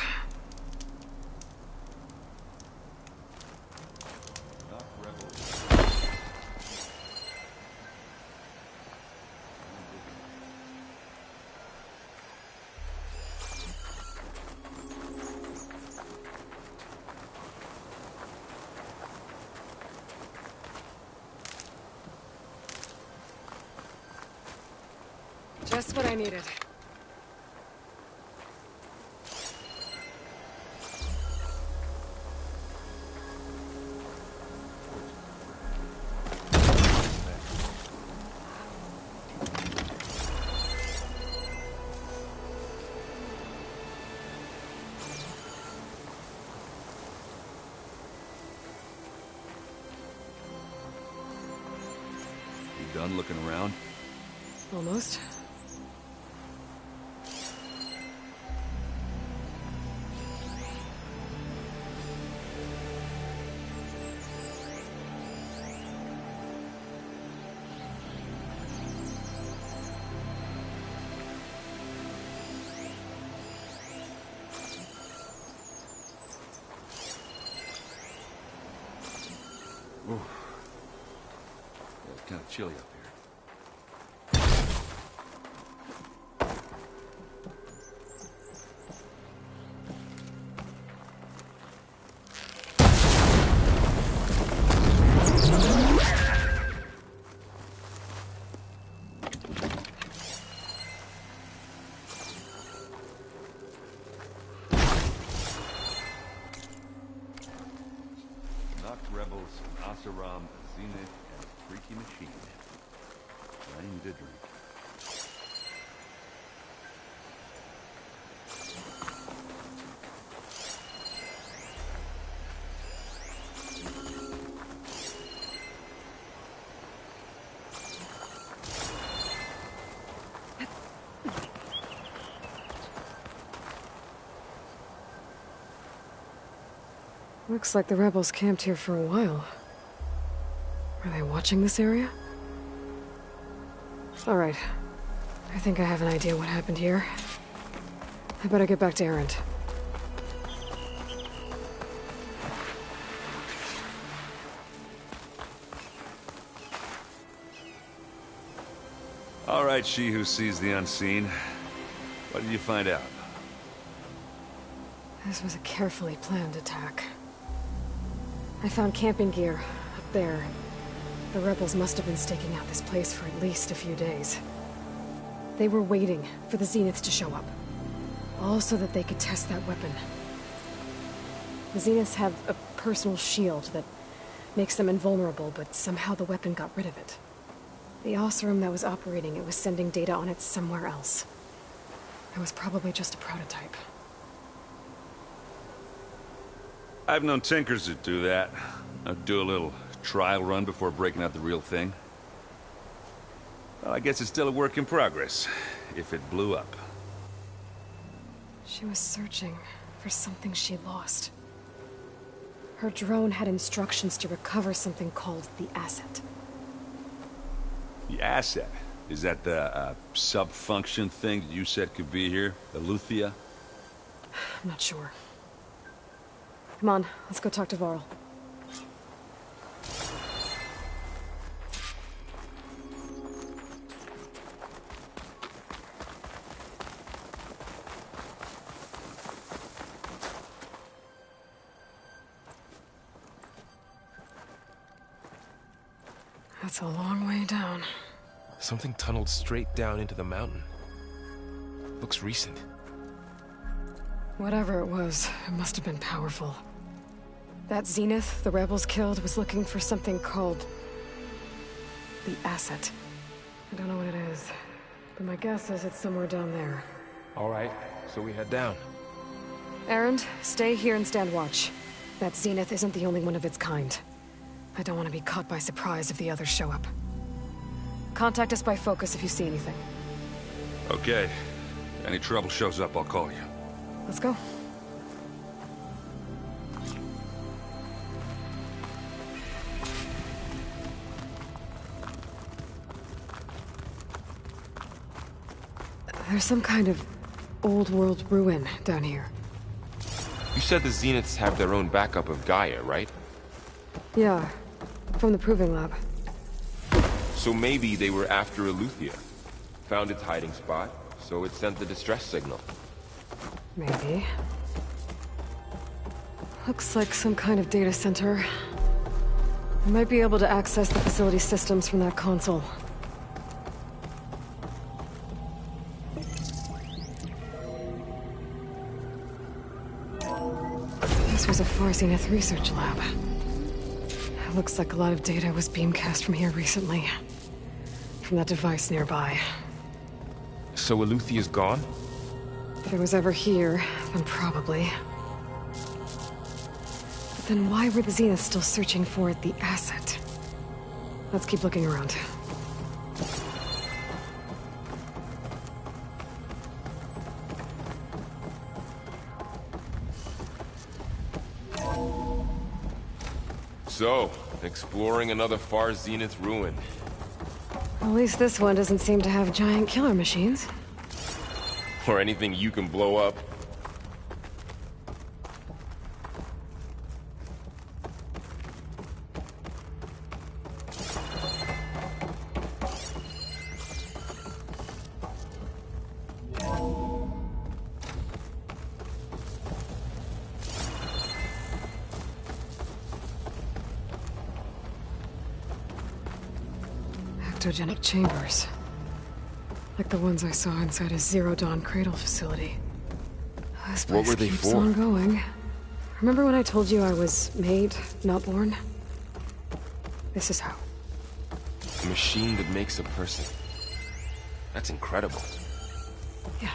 Just what I needed. You done looking around? Almost. Ooh. It's kind of chilly up here. Rebels, Oseram, Zenith, and Freaky Machine. I need a drink. Looks like the rebels camped here for a while. Are they watching this area? Alright. I think I have an idea what happened here. I better get back to Erend. All right, she who sees the unseen. What did you find out? This was a carefully planned attack. I found camping gear up there. The rebels must have been staking out this place for at least a few days. They were waiting for the Zeniths to show up. All so that they could test that weapon. The Zeniths have a personal shield that makes them invulnerable, but somehow the weapon got rid of it. The Oseram that was operating it was sending data on it somewhere else. It was probably just a prototype. I've known tinkers that do that. I'd do a little trial run before breaking out the real thing. Well, I guess it's still a work in progress, if it blew up. She was searching for something she lost. Her drone had instructions to recover something called the Asset. The Asset? Is that the sub-function thing that you said could be here? Eleuthia? I'm not sure. Come on, let's go talk to Varl. That's a long way down. Something tunneled straight down into the mountain. Looks recent. Whatever it was, it must have been powerful. That Zenith the rebels killed was looking for something called the Asset. I don't know what it is, but my guess is it's somewhere down there. All right, so we head down. Erend, stay here and stand watch. That Zenith isn't the only one of its kind. I don't want to be caught by surprise if the others show up. Contact us by focus if you see anything. Okay. Any trouble shows up, I'll call you. Let's go. There's some kind of old world ruin down here. You said the Zeniths have their own backup of Gaia, right? Yeah, from the Proving Lab. So maybe they were after Eleuthia. Found its hiding spot, so it sent the distress signal. Maybe. Looks like some kind of data center. I might be able to access the facility systems from that console. This was a Far Zenith research lab. It looks like a lot of data was beamcast from here recently. From that device nearby. So Eleuthia's gone? If it was ever here, then probably. But then why were the Zeniths still searching for the Asset? Let's keep looking around. So, exploring another Far Zenith ruin. At least this one doesn't seem to have giant killer machines. Or anything you can blow up. Ectogenic chambers. Like the ones I saw inside a Zero Dawn cradle facility. This place What were they keeps for? on going. Remember when I told you I was made, not born? This is how. A machine that makes a person. That's incredible. Yeah.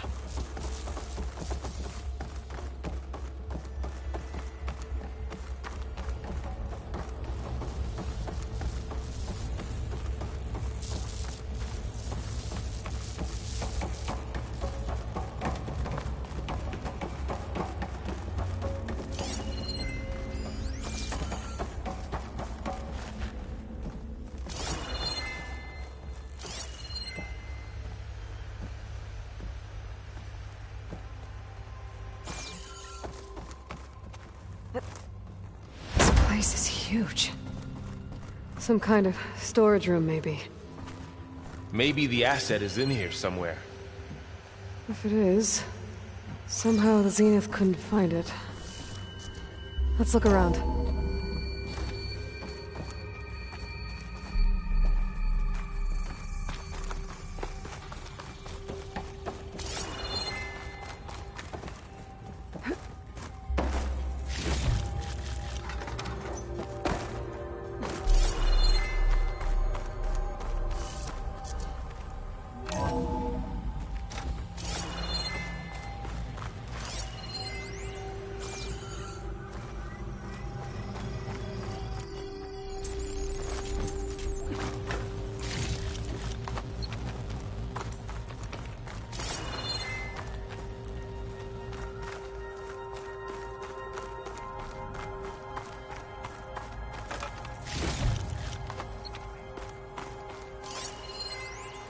This place is huge. Some kind of storage room, maybe. Maybe the Asset is in here somewhere. If it is, somehow the Zenith couldn't find it. Let's look around.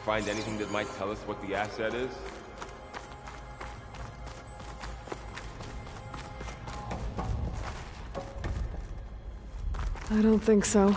find anything that might tell us what the asset is? I don't think so.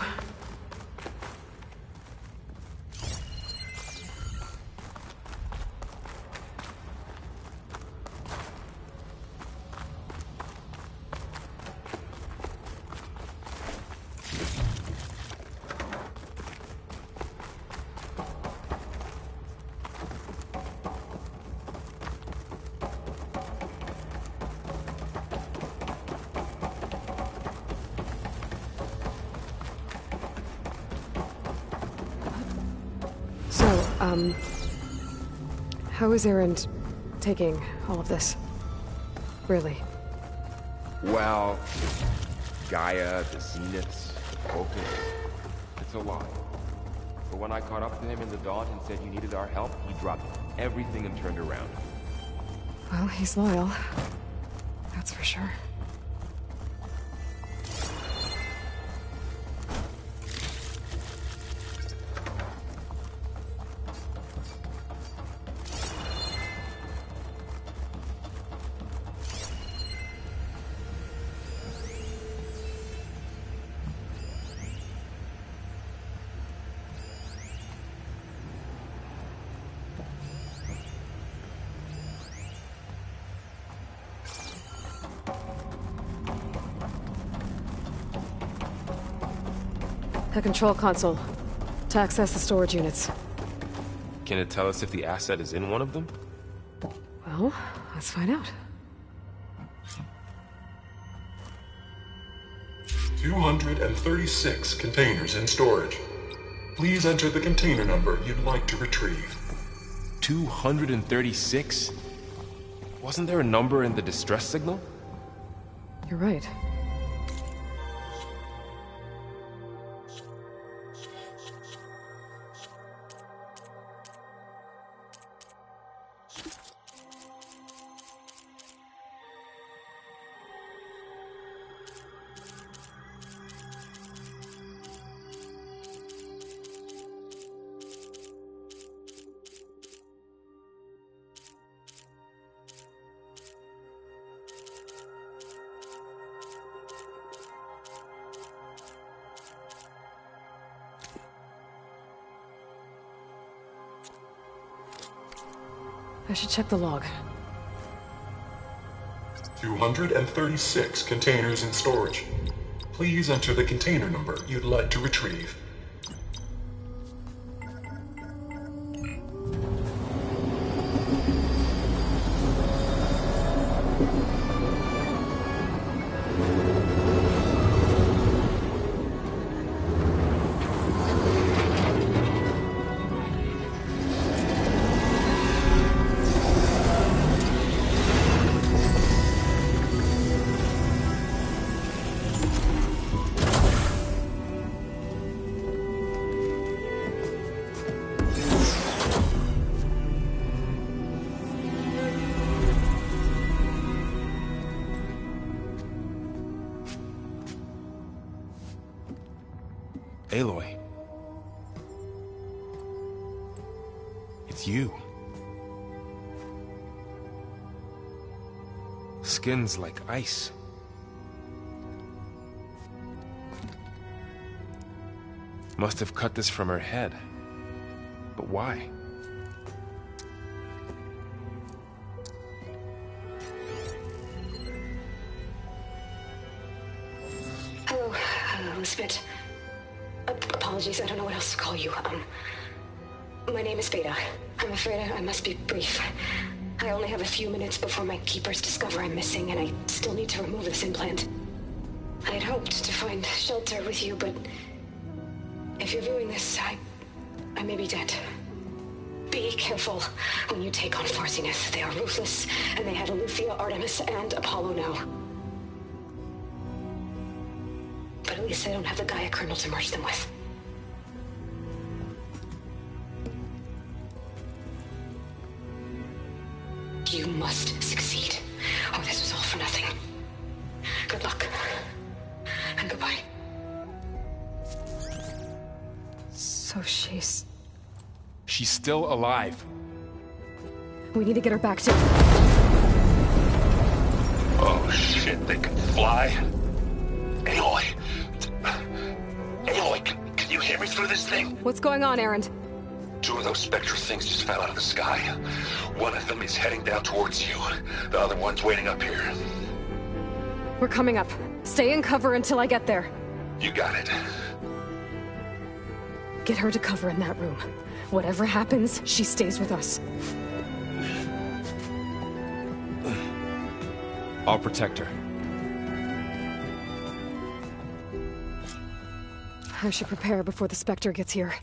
How is Erend taking all of this? Really? Well, Gaia, the Zeniths, Focus, it's a lot. But when I caught up to him in the Dawn and said you needed our help, he dropped everything and turned around. Well, he's loyal. That's for sure. The control console. To access the storage units. Can it tell us if the asset is in one of them? Well, let's find out. 236 containers in storage. Please enter the container number you'd like to retrieve. 236? Wasn't there a number in the distress signal? You're right. I should check the log. 236 containers in storage. Please enter the container number you'd like to retrieve. Aloy. It's you. Skin's like ice. Must have cut this from her head. But why? Hello, Elizabeth. Apologies, I don't know what else to call you. My name is Veda. I'm afraid I must be brief. I only have a few minutes before my keepers discover I'm missing, and I still need to remove this implant. I had hoped to find shelter with you, but if you're viewing this, I may be dead. Be careful when you take on Far Zenith. They are ruthless, and they have Eleuthia, Artemis, and Apollo now. But at least I don't have the Gaia kernel to merge them with. You must succeed, or this was all for nothing. Good luck. And goodbye. So she's she's still alive. We need to get her back to... Oh shit, they can fly? Aloy! Aloy, can you hear me through this thing? What's going on, Erend? 2 of those Spectre things just fell out of the sky. One of them is heading down towards you. The other one's waiting up here. We're coming up. Stay in cover until I get there. You got it. Get her to cover in that room. Whatever happens, she stays with us. I'll protect her. I should prepare before the Spectre gets here.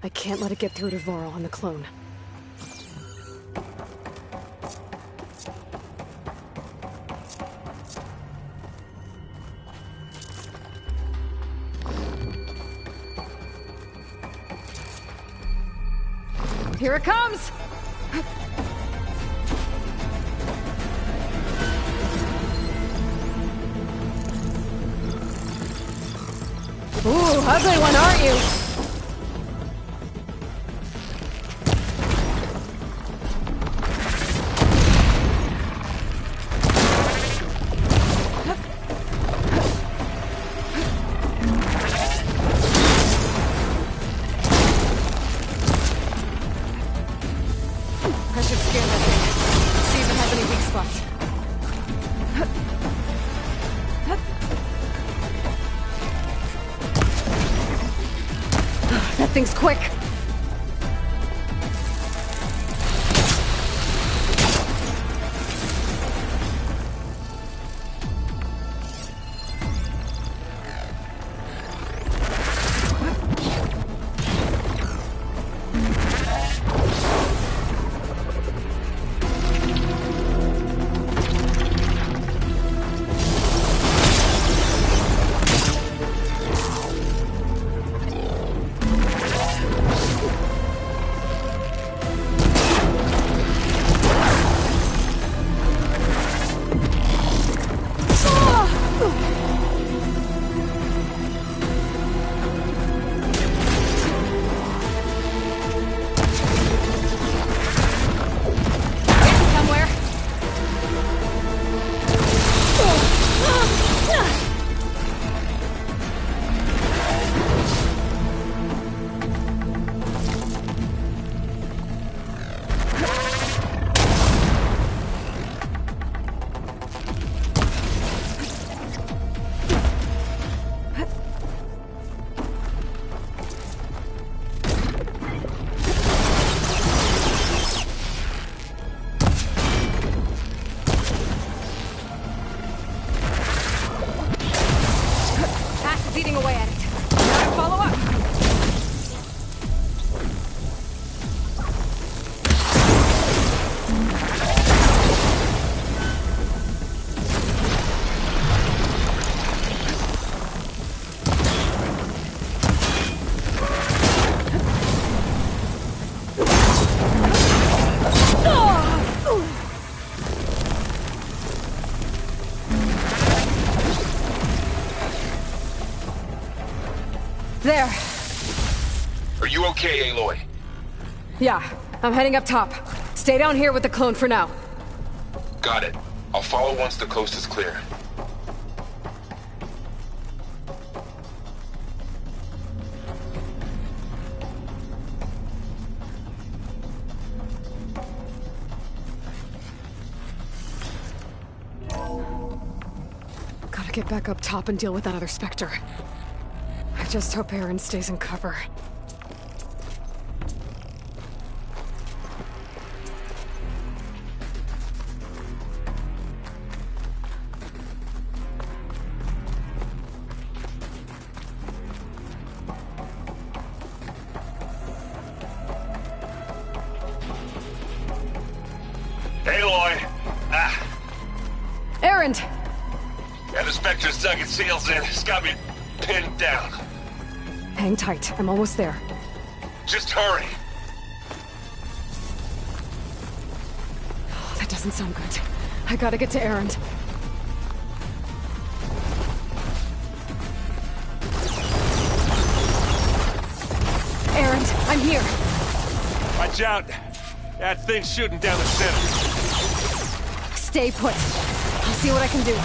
I can't let it get through to Varl and the clone. Here it comes! Ooh, ugly one, aren't you? I should scan that thing. See if it has any weak spots. That thing's quick! Eating away at it. Gotta follow up. There. Are you okay, Aloy? Yeah, I'm heading up top. Stay down here with the clone for now. Got it. I'll follow once the coast is clear. Gotta get back up top and deal with that other Spectre. I just hope Erend stays in cover. Aloy! Erend! Yeah, the Spectre's dug its heels in. It's got me pinned down. Hang tight. I'm almost there. Just hurry. Oh, that doesn't sound good. I gotta get to Erend. Erend, I'm here. Watch out! That thing's shooting down the center. Stay put. I'll see what I can do.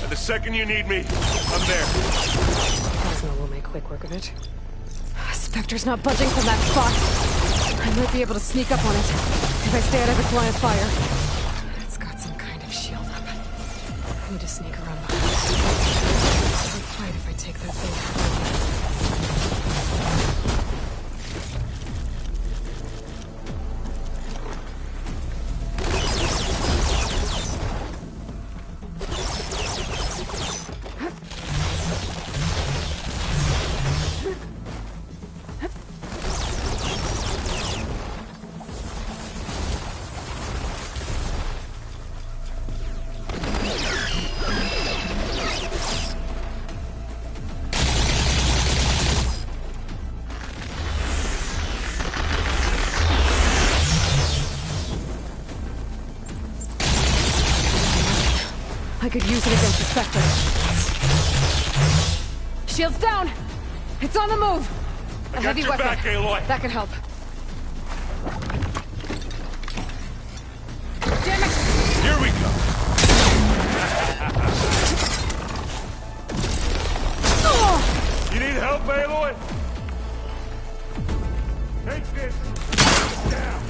And the second you need me, I'm there. Phasma will make quick work of it. Spectre's not budging from that spot. I might be able to sneak up on it if I stay out of its line of fire. It's got some kind of shield up. I need to sneak around behind it. I'll fight if I take that thing. I could use it against the Spectre. Shield's down! It's on the move! A heavy weapon. Back, Aloy. That could help. Damn it! Here we go! Oh! You need help, Aloy? Take this! Down!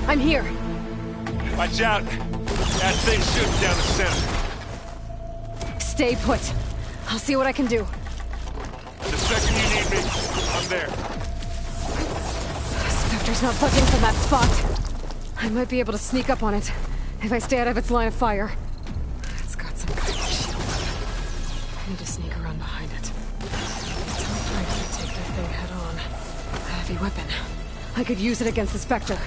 I'm here. Watch out! That thing's shooting down the center. Stay put. I'll see what I can do. The second you need me, I'm there. Spectre's not budging from that spot. I might be able to sneak up on it if I stay out of its line of fire. It's got some kind of shield. I need to sneak around behind it. It's hard to take that thing head on. A heavy weapon. I could use it against the Spectre.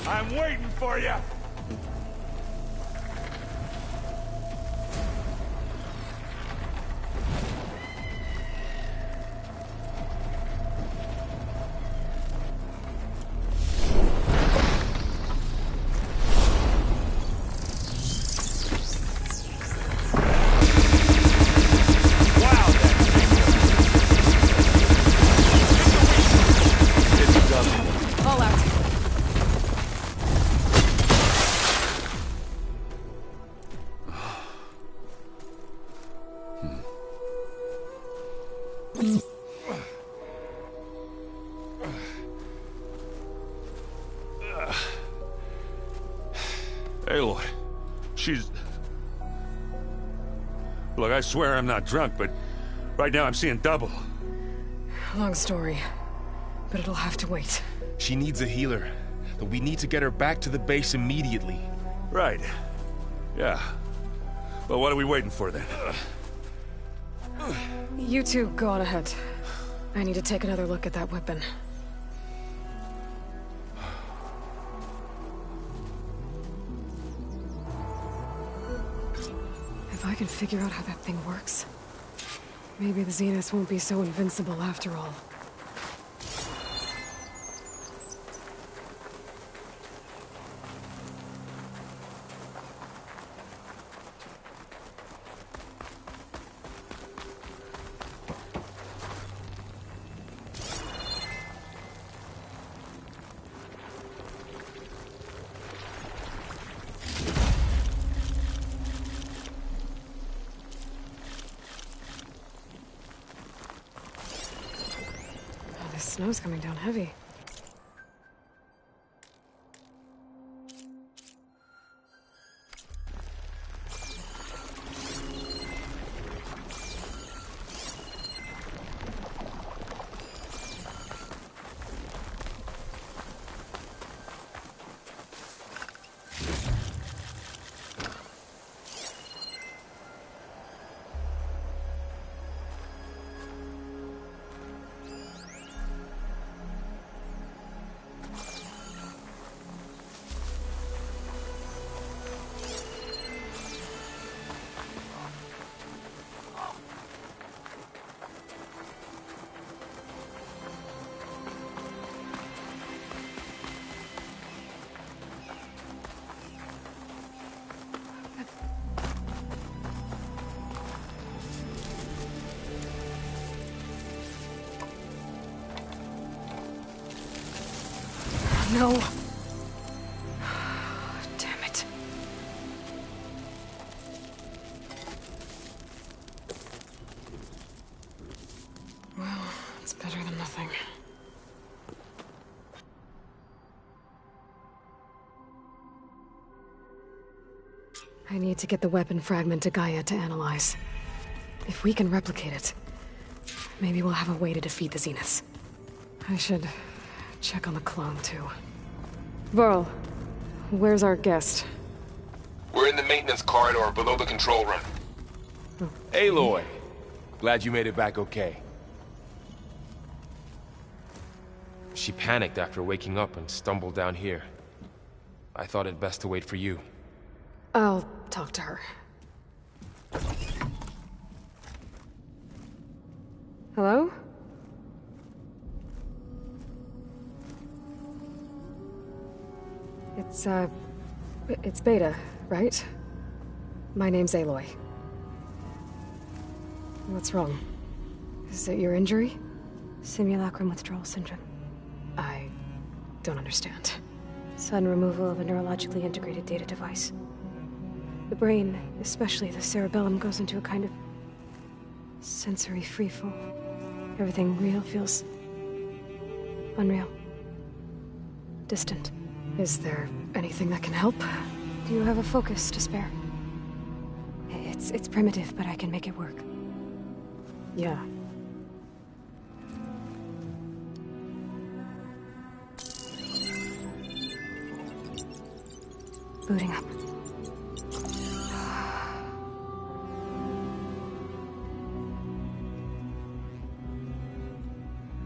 I'm waiting for you! Aloy, she's... Look, I swear I'm not drunk, but right now I'm seeing double. Long story, but it'll have to wait. She needs a healer, but we need to get her back to the base immediately. Right. Yeah. Well, what are we waiting for then? You two go on ahead. I need to take another look at that weapon. If I can figure out how that thing works, maybe the Zeniths won't be so invincible after all. Snow's coming down heavy. No. Damn it. Well, it's better than nothing. I need to get the weapon fragment to Gaia to analyze. If we can replicate it, maybe we'll have a way to defeat the Zeniths. I should check on the clone, too. Varl, where's our guest? We're in the maintenance corridor below the control room. Aloy, glad you made it back okay. She panicked after waking up and stumbled down here. I thought it best to wait for you. I'll talk to her. Hello? It's Beta, right? My name's Aloy. What's wrong? Is it your injury? Simulacrum withdrawal syndrome. I don't understand. Sudden removal of a neurologically integrated data device. The brain, especially the cerebellum, goes into a kind of sensory freefall. Everything real feels unreal. Distant. Is there anything that can help? Do you have a focus to spare? It's primitive, but I can make it work. Yeah. Booting up.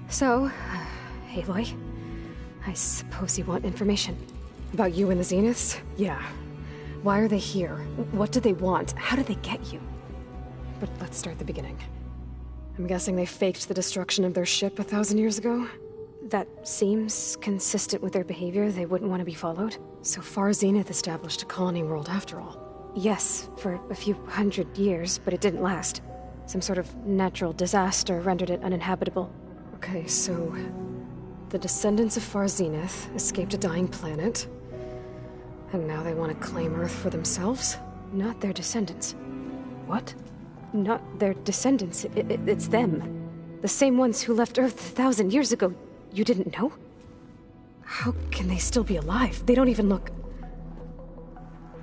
So, Aloy, I suppose you want information. About you and the Zeniths? Yeah. Why are they here? What do they want? How did they get you? But let's start at the beginning. I'm guessing they faked the destruction of their ship 1,000 years ago? That seems consistent with their behavior. They wouldn't want to be followed. So Far Zenith established a colony world after all. Yes, for a few hundred years, but it didn't last. Some sort of natural disaster rendered it uninhabitable. Okay, so the descendants of Far Zenith escaped a dying planet, and now they want to claim Earth for themselves? Not their descendants. What? not their descendants. It's them. The same ones who left Earth 1,000 years ago. You didn't know? How can they still be alive? They don't even look...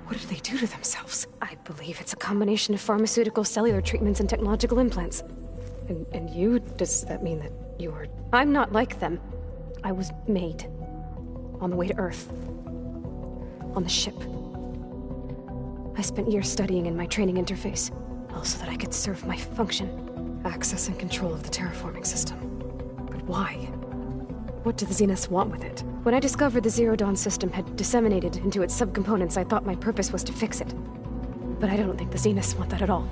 What did they do to themselves? I believe it's a combination of pharmaceutical, cellular treatments, and technological implants. And you? Does that mean that you are... I'm not like them. I was made. On the way to Earth. On the ship. I spent years studying in my training interface, all so that I could serve my function. Access and control of the terraforming system. But why? What do the Zeniths want with it? When I discovered the Zero Dawn system had disseminated into its subcomponents, I thought my purpose was to fix it. But I don't think the Zeniths want that at all.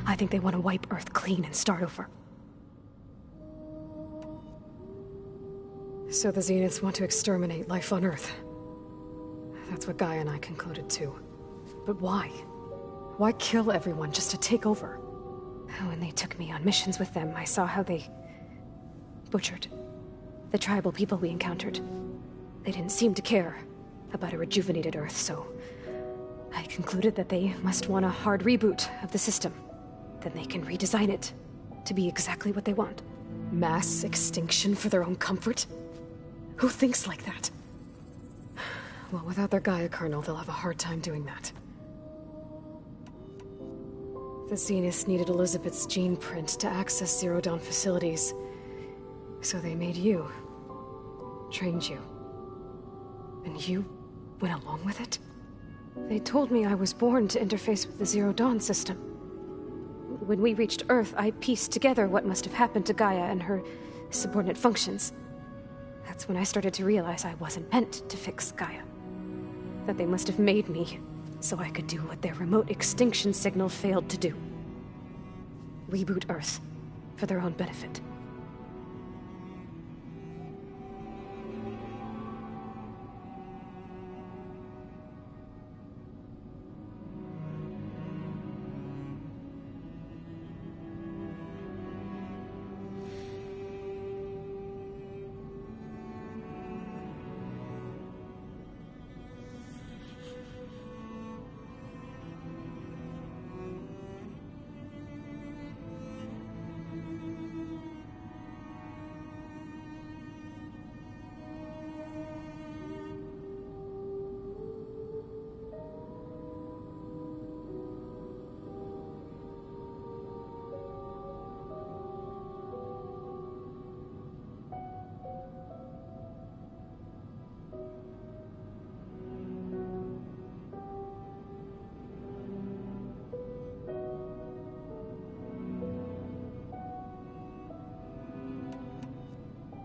I think they want to wipe Earth clean and start over. So the Zeniths want to exterminate life on Earth. That's what Gaia and I concluded too. But why? Why kill everyone just to take over? When they took me on missions with them, I saw how they... butchered the tribal people we encountered. They didn't seem to care about a rejuvenated Earth, so... I concluded that they must want a hard reboot of the system. Then they can redesign it to be exactly what they want. Mass extinction for their own comfort? Who thinks like that? Well, without their Gaia kernel, they'll have a hard time doing that. The Zeniths needed Elizabeth's gene print to access Zero Dawn facilities. So they made you. Trained you. And you went along with it? They told me I was born to interface with the Zero Dawn system. When we reached Earth, I pieced together what must have happened to Gaia and her subordinate functions. That's when I started to realize I wasn't meant to fix Gaia. That they must have made me so I could do what their remote extinction signal failed to do. Reboot Earth for their own benefit.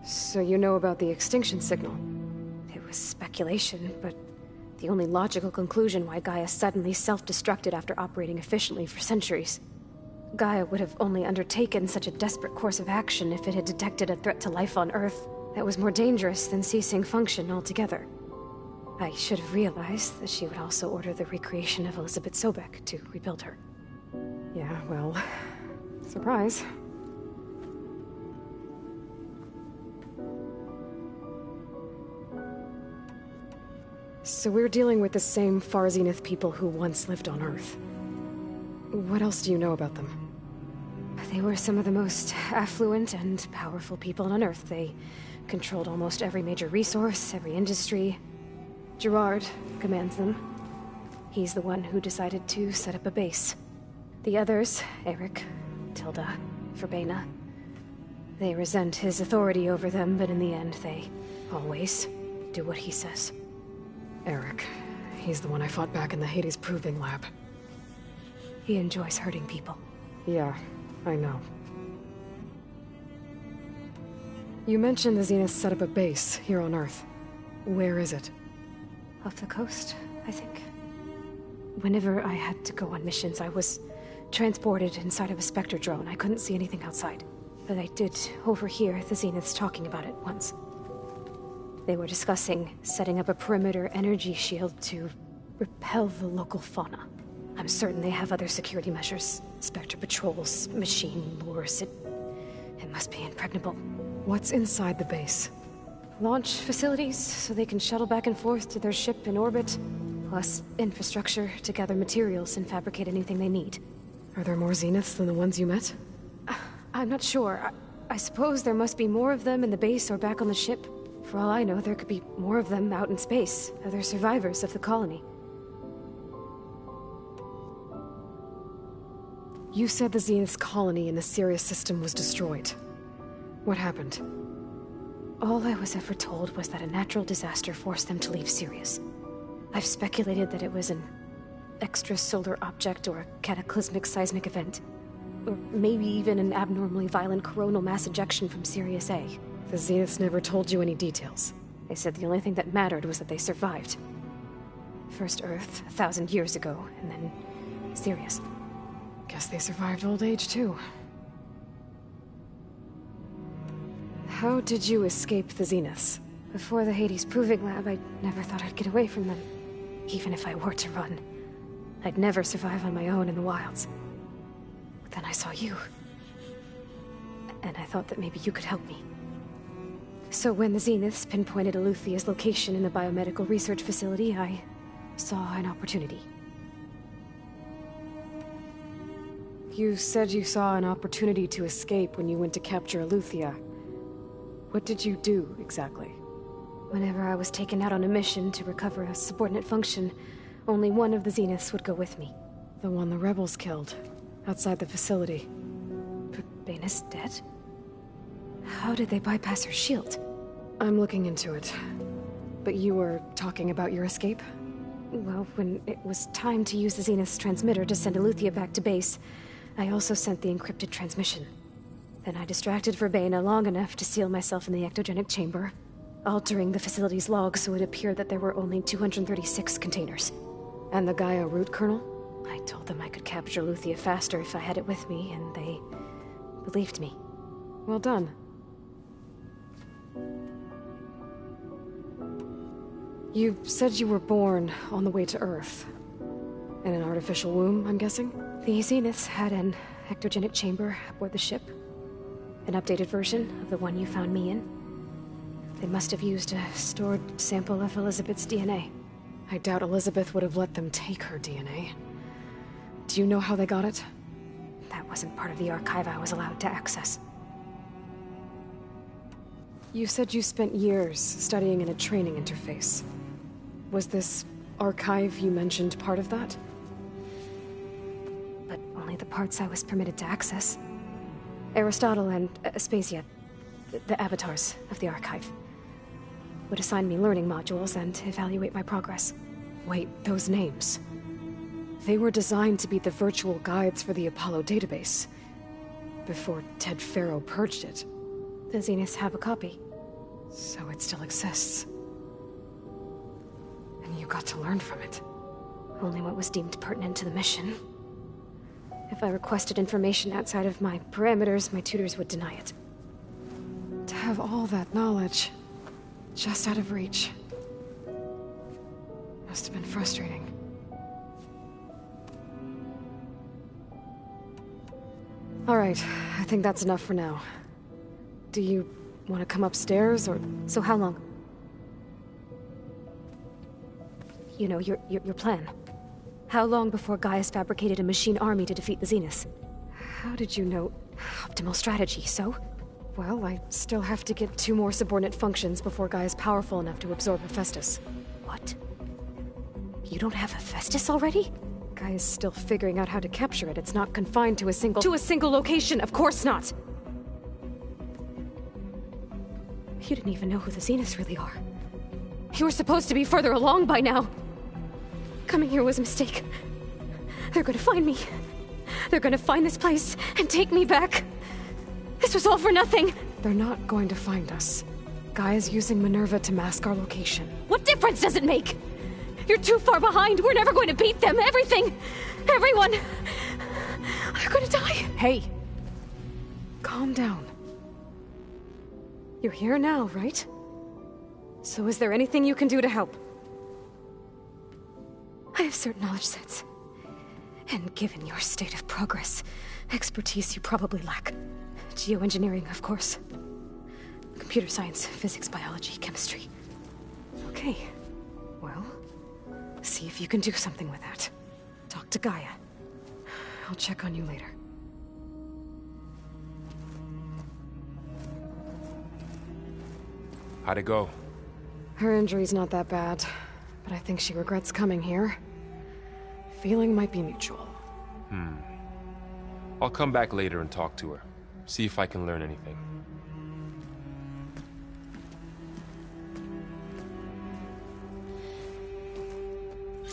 So you know about the extinction signal? It was speculation, but the only logical conclusion why Gaia suddenly self-destructed after operating efficiently for centuries. Gaia would have only undertaken such a desperate course of action if it had detected a threat to life on Earth that was more dangerous than ceasing function altogether. I should have realized that she would also order the recreation of Elizabeth Sobek to rebuild her. Yeah, well, surprise. So we're dealing with the same Far Zenith people who once lived on Earth. What else do you know about them? They were some of the most affluent and powerful people on Earth. They controlled almost every major resource, every industry. Gerard commands them. He's the one who decided to set up a base. The others, Eric, Tilda, Verbena, they resent his authority over them, but in the end, they always do what he says. Eric. He's the one I fought back in the Hades Proving Lab. He enjoys hurting people. Yeah, I know. You mentioned the Zeniths set up a base here on Earth. Where is it? Off the coast, I think. Whenever I had to go on missions, I was transported inside of a Spectre drone. I couldn't see anything outside. But I did overhear the Zeniths talking about it once. They were discussing setting up a perimeter energy shield to repel the local fauna. I'm certain they have other security measures. Spectre patrols, machine lures. It must be impregnable. What's inside the base? Launch facilities, so they can shuttle back and forth to their ship in orbit. Plus infrastructure to gather materials and fabricate anything they need. Are there more Zeniths than the ones you met? I'm not sure. I suppose there must be more of them in the base or back on the ship. For all I know, there could be more of them out in space, other survivors of the colony. You said the Zenith's colony in the Sirius system was destroyed. What happened? All I was ever told was that a natural disaster forced them to leave Sirius. I've speculated that it was an extrasolar object or a cataclysmic seismic event. Or maybe even an abnormally violent coronal mass ejection from Sirius A. The Zeniths never told you any details. They said the only thing that mattered was that they survived. First Earth, 1,000 years ago, and then Sirius. Guess they survived old age, too. How did you escape the Zeniths? Before the Hades Proving Lab, I never thought I'd get away from them. Even if I were to run. I'd never survive on my own in the wilds. But then I saw you. And I thought that maybe you could help me. So when the Zeniths pinpointed Eluthia's location in the biomedical research facility, I saw an opportunity. You said you saw an opportunity to escape when you went to capture Eluthia. What did you do, exactly? Whenever I was taken out on a mission to recover a subordinate function, only one of the Zeniths would go with me. The one the rebels killed, outside the facility. But Baina's dead? How did they bypass her shield? I'm looking into it. But you were talking about your escape? Well, when it was time to use the Zenith's transmitter to send Eluthia back to base, I also sent the encrypted transmission. Then I distracted Verbena long enough to seal myself in the ectogenic chamber, altering the facility's log so it appeared that there were only 236 containers. And the Gaia root kernel? I told them I could capture Eluthia faster if I had it with me, and they believed me. Well done. You said you were born on the way to Earth. In an artificial womb, I'm guessing? The Zeniths had an ectogenic chamber aboard the ship. An updated version of the one you found me in. They must have used a stored sample of Elizabeth's DNA. I doubt Elizabeth would have let them take her DNA. Do you know how they got it? That wasn't part of the archive I was allowed to access. You said you spent years studying in a training interface. Was this archive you mentioned part of that? But only the parts I was permitted to access. Aristotle and Aspasia, the avatars of the archive, would assign me learning modules and evaluate my progress. Wait, those names. They were designed to be the virtual guides for the Apollo database, before Ted Faro purged it. The Zeniths have a copy. So it still exists. And you got to learn from it. Only what was deemed pertinent to the mission. If I requested information outside of my parameters, my tutors would deny it. To have all that knowledge, just out of reach. Must have been frustrating. All right, I think that's enough for now. Do you want to come upstairs, or...? So how long? You know, your plan. How long before Gaius fabricated a machine army to defeat the Zeniths? How did you know? Optimal strategy, so? Well, I still have to get 2 more subordinate functions before Gaia's powerful enough to absorb Hephaestus. What? You don't have Hephaestus already? Gaia's still figuring out how to capture it. It's not confined to a single location, of course not! You didn't even know who the Zeniths really are. You were supposed to be further along by now. Coming here was a mistake. They're gonna find me. They're gonna find this place and take me back. This was all for nothing. They're not going to find us. Gaia's using Minerva to mask our location. What difference does it make? You're too far behind. We're never going to beat them. Everything. Everyone. They're gonna die. Hey. Calm down. You're here now, right? So is there anything you can do to help? I have certain knowledge sets. And given your state of progress, expertise you probably lack. Geoengineering, of course. Computer science, physics, biology, chemistry. Okay. Well, see if you can do something with that. Talk to Gaia. I'll check on you later. How'd it go? Her injury's not that bad, but I think she regrets coming here. Feeling might be mutual. I'll come back later and talk to her. See if I can learn anything.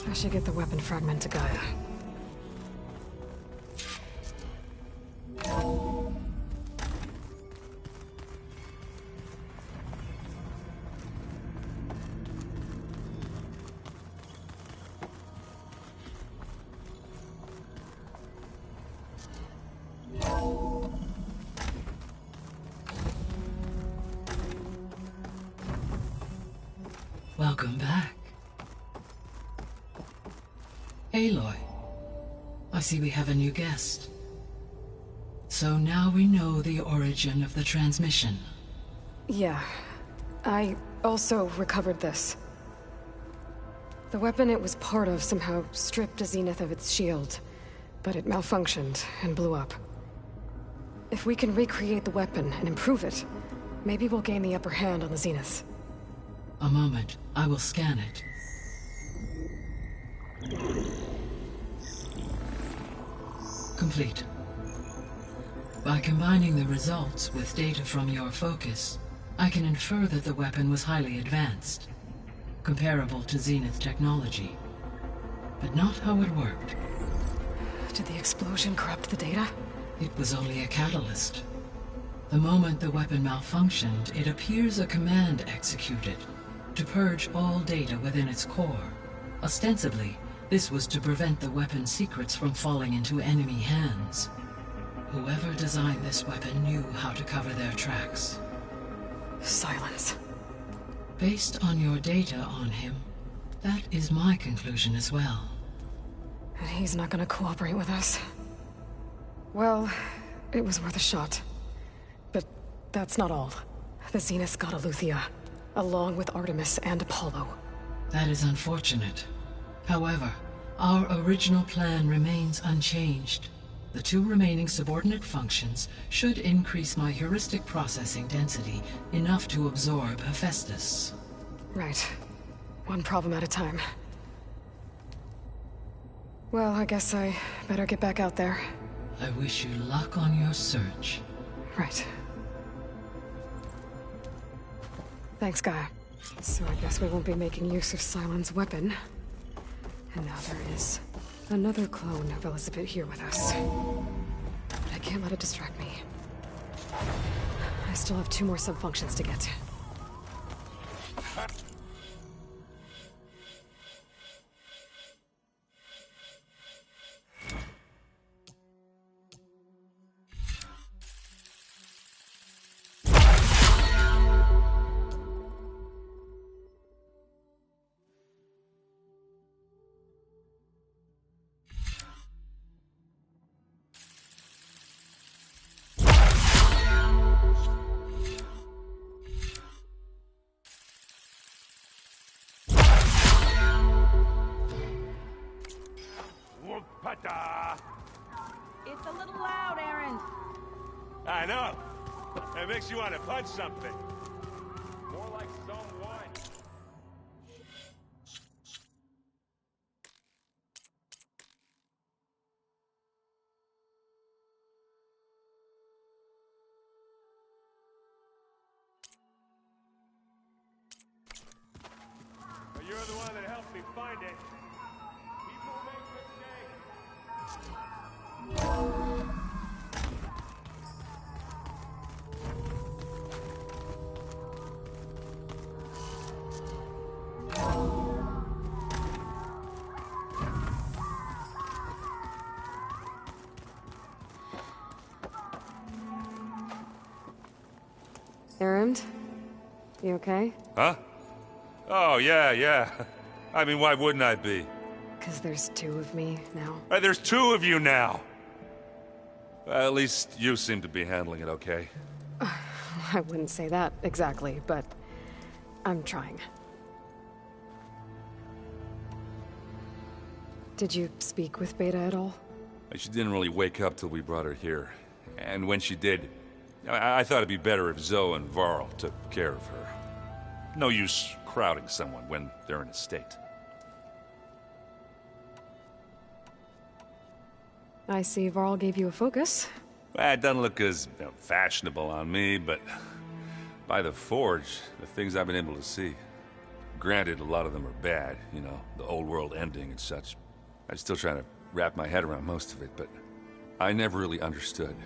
I should get the weapon fragment to Gaia. Welcome back. Aloy, I see we have a new guest. So now we know the origin of the transmission. Yeah. I also recovered this. The weapon it was part of somehow stripped Zenith of its shield, but it malfunctioned and blew up. If we can recreate the weapon and improve it, maybe we'll gain the upper hand on the Zeniths. A moment, I will scan it. Complete. By combining the results with data from your focus, I can infer that the weapon was highly advanced, comparable to Zenith technology, but not how it worked. Did the explosion corrupt the data? It was only a catalyst. The moment the weapon malfunctioned, it appears a command executed to purge all data within its core. Ostensibly, this was to prevent the weapon's secrets from falling into enemy hands. Whoever designed this weapon knew how to cover their tracks. Silence. Based on your data on him, that is my conclusion as well. And he's not gonna cooperate with us. Well, it was worth a shot. But that's not all. The Zeniths got Eleuthia, along with Artemis and Apollo. That is unfortunate. However, our original plan remains unchanged. The two remaining subordinate functions should increase my heuristic processing density enough to absorb Hephaestus. Right. One problem at a time. Well, I guess I better get back out there. I wish you luck on your search. Right. Thanks, Gaia. So I guess we won't be making use of Sylens' weapon. And now there is another clone of Elizabeth here with us. But I can't let it distract me. I still have 2 more sub-functions to get. It's a little loud, Aaron. I know. It makes you want to punch something. More like someone. But you're the one that helped me find it. People make mistakes. Erend? You okay? Huh? Oh, yeah. I mean, why wouldn't I be? 'Cause there's 2 of me now. There's 2 of you now! At least you seem to be handling it okay. I wouldn't say that exactly, but I'm trying. Did you speak with Beta at all? She didn't really wake up till we brought her here. And when she did, I thought it'd be better if Zoe and Varl took care of her. No use crowding someone when they're in a state. I see Varl gave you a focus. Well, it doesn't look as fashionable on me, but by the Forge, the things I've been able to see. Granted, a lot of them are bad, you know, the old world ending and such. I'm still trying to wrap my head around most of it, but I never really understood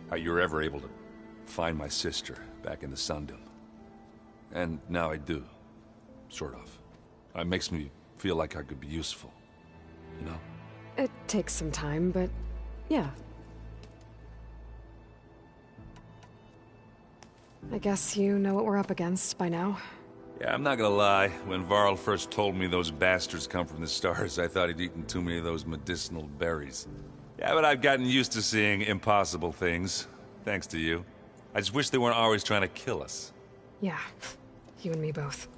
how you were ever able to find my sister back in the Sundom. And now I do. Sort of. It makes me feel like I could be useful. You know? It takes some time, but yeah. I guess you know what we're up against by now. Yeah, I'm not gonna lie. When Varl first told me those bastards come from the stars, I thought he'd eaten too many of those medicinal berries. Yeah, but I've gotten used to seeing impossible things, thanks to you. I just wish they weren't always trying to kill us. Yeah, you and me both.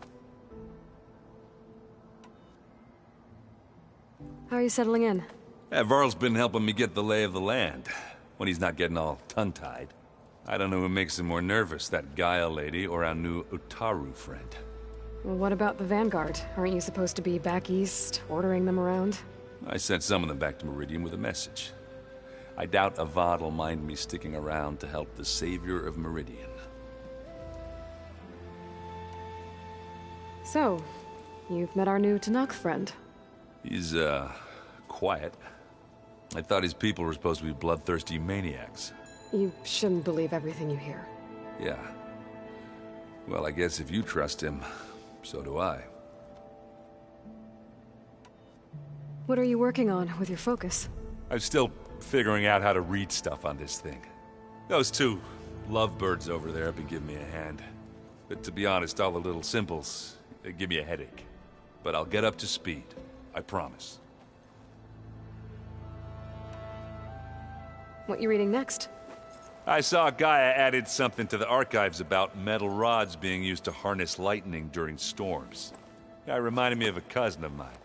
How are you settling in? Yeah, Varl's been helping me get the lay of the land, when he's not getting all tongue-tied. I don't know who makes him more nervous, that Gaia lady or our new Utaru friend. Well, what about the Vanguard? Aren't you supposed to be back east, ordering them around? I sent some of them back to Meridian with a message. I doubt Avad will mind me sticking around to help the savior of Meridian. So, you've met our new Tenakth friend. He's, quiet. I thought his people were supposed to be bloodthirsty maniacs. You shouldn't believe everything you hear. Yeah. Well, I guess if you trust him, so do I. What are you working on with your focus? I'm still figuring out how to read stuff on this thing. Those two lovebirds over there have been giving me a hand. But to be honest, all the little symbols, they give me a headache. But I'll get up to speed. I promise. What you reading next? I saw Gaia added something to the archives about metal rods being used to harness lightning during storms. Guy reminded me of a cousin of mine.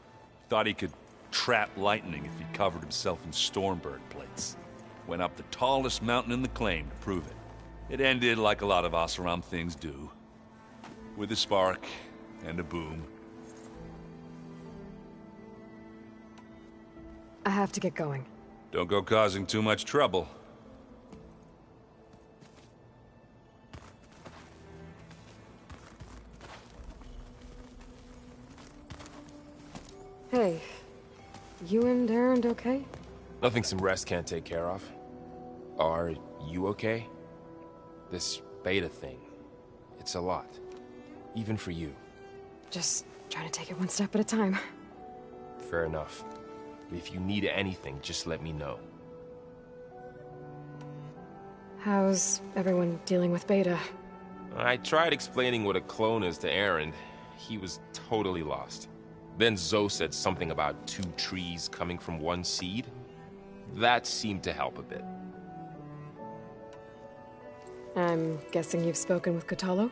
Thought he could trap lightning if he covered himself in Stormbird plates. Went up the tallest mountain in the claim to prove it. It ended like a lot of Oseram things do. With a spark and a boom. I have to get going. Don't go causing too much trouble. Hey, you and Erend okay? Nothing some rest can't take care of. Are you okay? This beta thing, it's a lot. Even for you. Just trying to take it one step at a time. Fair enough. If you need anything, just let me know. How's everyone dealing with Beta? I tried explaining what a clone is to Erend. He was totally lost. Then Zoe said something about 2 trees coming from 1 seed. That seemed to help a bit. I'm guessing you've spoken with Kotallo?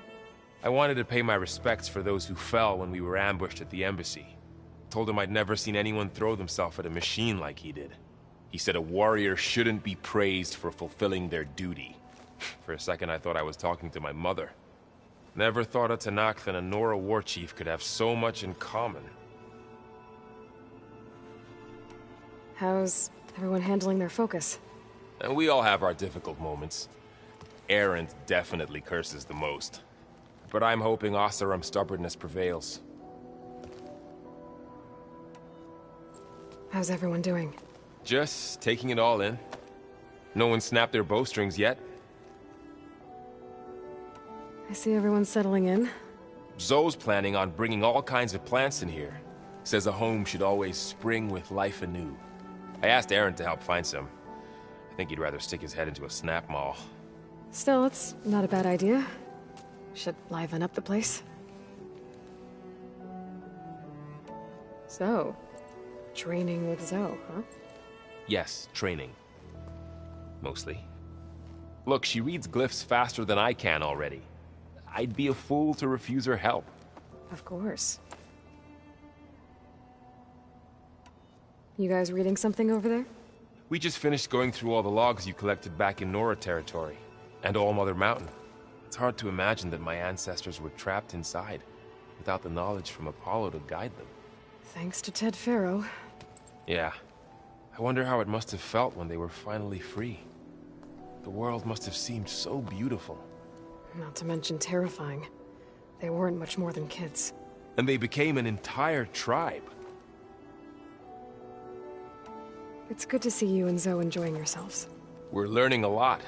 I wanted to pay my respects for those who fell when we were ambushed at the embassy. Told him I'd never seen anyone throw themselves at a machine like he did. He said a warrior shouldn't be praised for fulfilling their duty. For a second I thought I was talking to my mother. Never thought a Tenakth and a Nora war chief could have so much in common. How's everyone handling their focus? And we all have our difficult moments. Erend definitely curses the most. But I'm hoping Oseram's stubbornness prevails. How's everyone doing? Just taking it all in. No one snapped their bowstrings yet. I see everyone settling in. Zoe's planning on bringing all kinds of plants in here. Says a home should always spring with life anew. I asked Erend to help find some. I think he'd rather stick his head into a snap mall. Still, it's not a bad idea. Should liven up the place. So, training with Zoe, huh? Yes, training. Mostly. Look, she reads glyphs faster than I can already. I'd be a fool to refuse her help. Of course. You guys reading something over there? We just finished going through all the logs you collected back in Nora territory, and All Mother Mountain. It's hard to imagine that my ancestors were trapped inside, without the knowledge from Apollo to guide them. Thanks to Ted Faro. Yeah. I wonder how it must have felt when they were finally free. The world must have seemed so beautiful. Not to mention terrifying. They weren't much more than kids. And they became an entire tribe. It's good to see you and Zoe enjoying yourselves. We're learning a lot.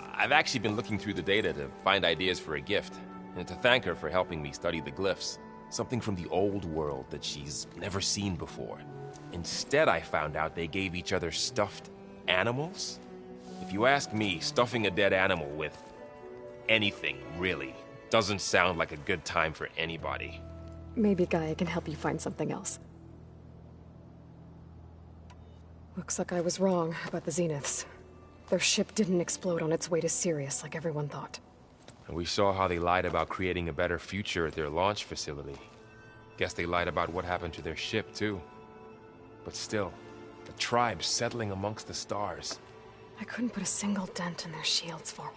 I've actually been looking through the data to find ideas for a gift, and to thank her for helping me study the glyphs. Something from the old world that she's never seen before. Instead, I found out they gave each other stuffed animals. If you ask me, stuffing a dead animal with anything, really, doesn't sound like a good time for anybody. Maybe Gaia can help you find something else. Looks like I was wrong about the Zeniths. Their ship didn't explode on its way to Sirius like everyone thought. And we saw how they lied about creating a better future at their launch facility. Guess they lied about what happened to their ship, too. But still, the tribe settling amongst the stars. I couldn't put a single dent in their shields, Varl.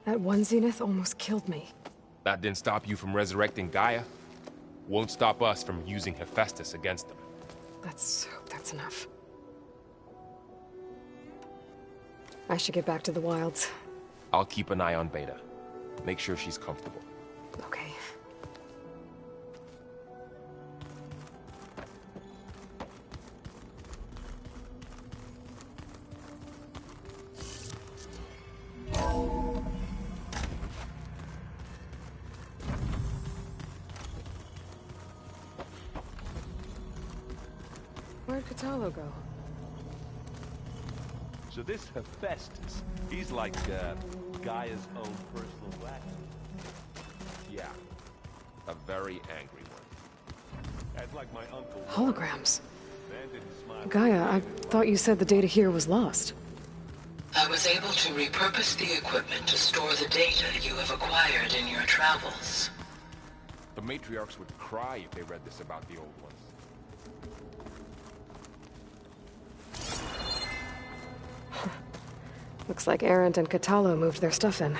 That one Zenith almost killed me. That didn't stop you from resurrecting Gaia. Won't stop us from using Hephaestus against them. Let's hope that's enough. I should get back to the wilds. I'll keep an eye on Beta. Make sure she's comfortable. Okay. Where'd Kotallo go? So this Hephaestus, he's like Gaia's own personal black. Yeah, a very angry one. As like my uncle. Holograms. Gaia, I thought you said the data here was lost. I was able to repurpose the equipment to store the data you have acquired in your travels. The matriarchs would cry if they read this about the old ones. Looks like Erend and Kotallo moved their stuff in.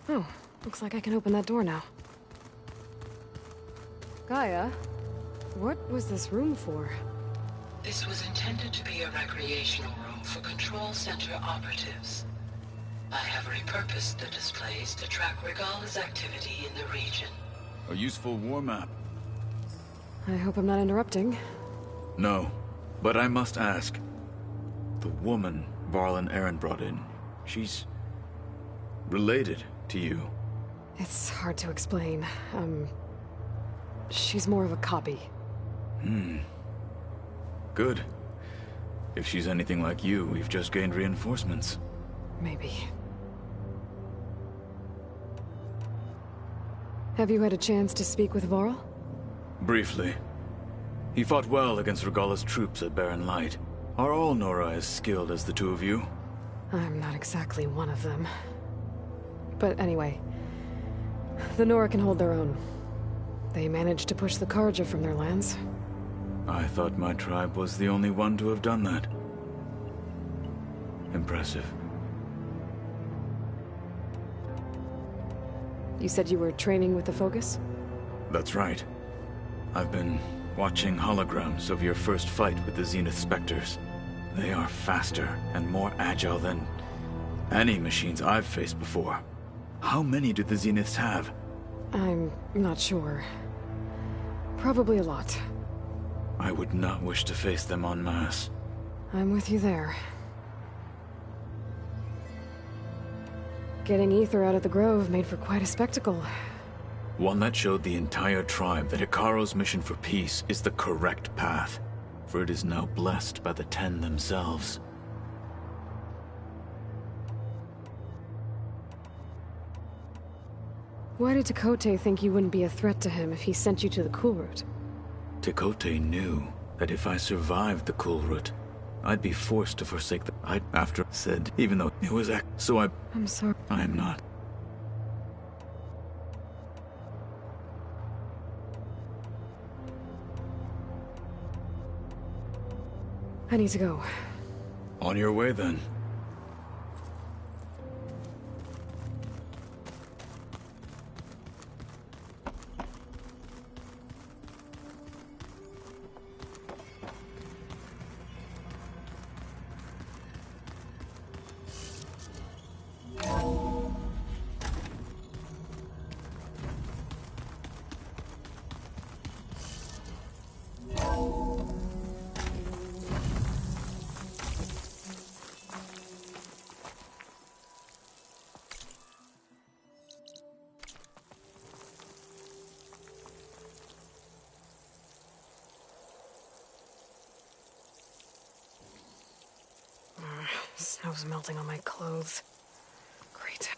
Oh, looks like I can open that door now. Gaia, what was this room for? This was intended to be a recreational room for Control Center operatives. I have repurposed the displays to track Regala's activity in the region. A useful war map. I hope I'm not interrupting. No, but I must ask. The woman Varl and Erend brought in, she's related to you. It's hard to explain. She's more of a copy. Good. If she's anything like you, we've just gained reinforcements. Maybe. Have you had a chance to speak with Varl? Briefly. He fought well against Regala's troops at Barren Light. Are all Nora as skilled as the two of you? I'm not exactly one of them. But anyway, the Nora can hold their own. They managed to push the Carja from their lands. I thought my tribe was the only one to have done that. Impressive. You said you were training with the Focus? That's right. I've been watching holograms of your first fight with the Zenith Spectres. They are faster and more agile than any machines I've faced before. How many do the Zeniths have? I'm not sure. Probably a lot. I would not wish to face them en masse. I'm with you there. Getting Ether out of the Grove made for quite a spectacle. One that showed the entire tribe that Hekarro's mission for peace is the correct path, for it is now blessed by the Ten themselves. Why did Tekotteh think you wouldn't be a threat to him if he sent you to the Kulrut? Tekotteh knew that if I survived the Kulrut, I'd be forced to forsake the... I'd after said, even though it was... So I... I'm sorry. I am not. I need to go. On your way, then. Snow's melting on my clothes. Great.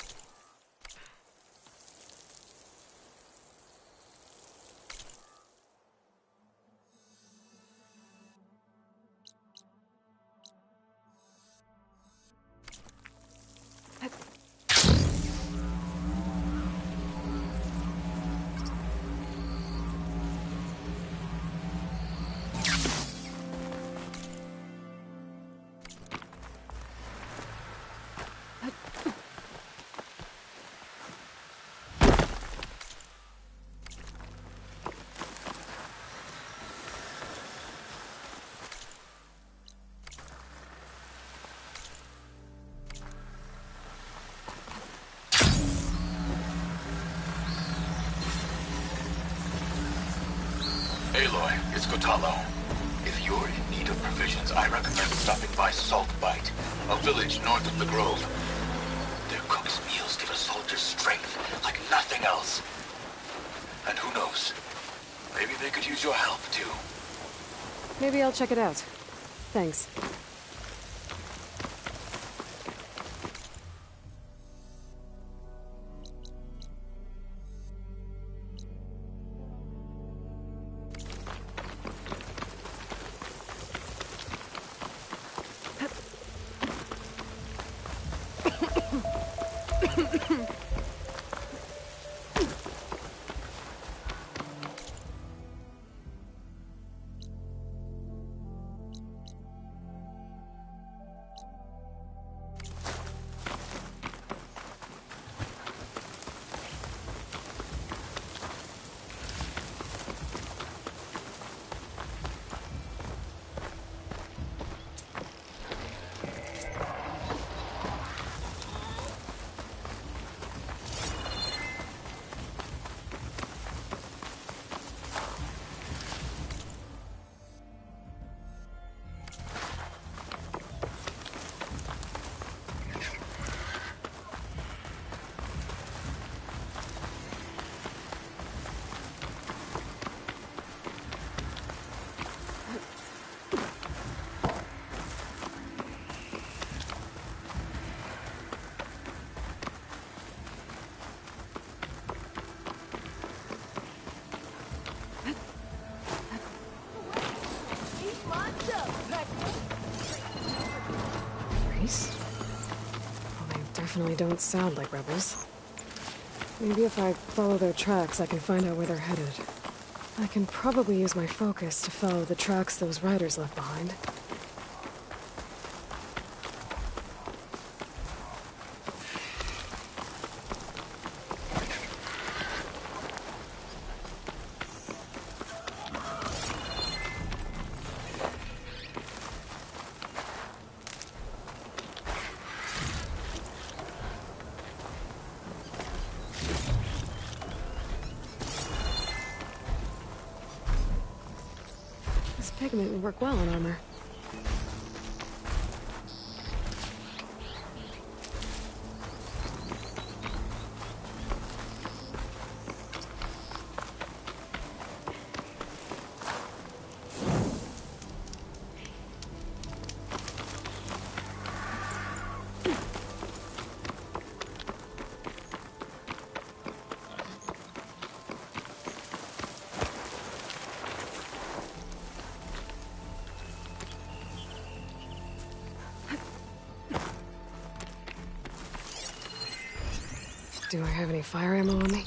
Aloy, it's Kotalo. If you're in need of provisions, I recommend stopping by Saltbite, a village north of the Grove. Their cook's meals give a soldier strength like nothing else. And who knows, maybe they could use your help, too. Maybe I'll check it out. Thanks. Well, they definitely don't sound like rebels. Maybe if I follow their tracks, I can find out where they're headed. I can probably use my focus to follow the tracks those riders left behind. Pigment would work well on armor. Do I have any fire ammo on me?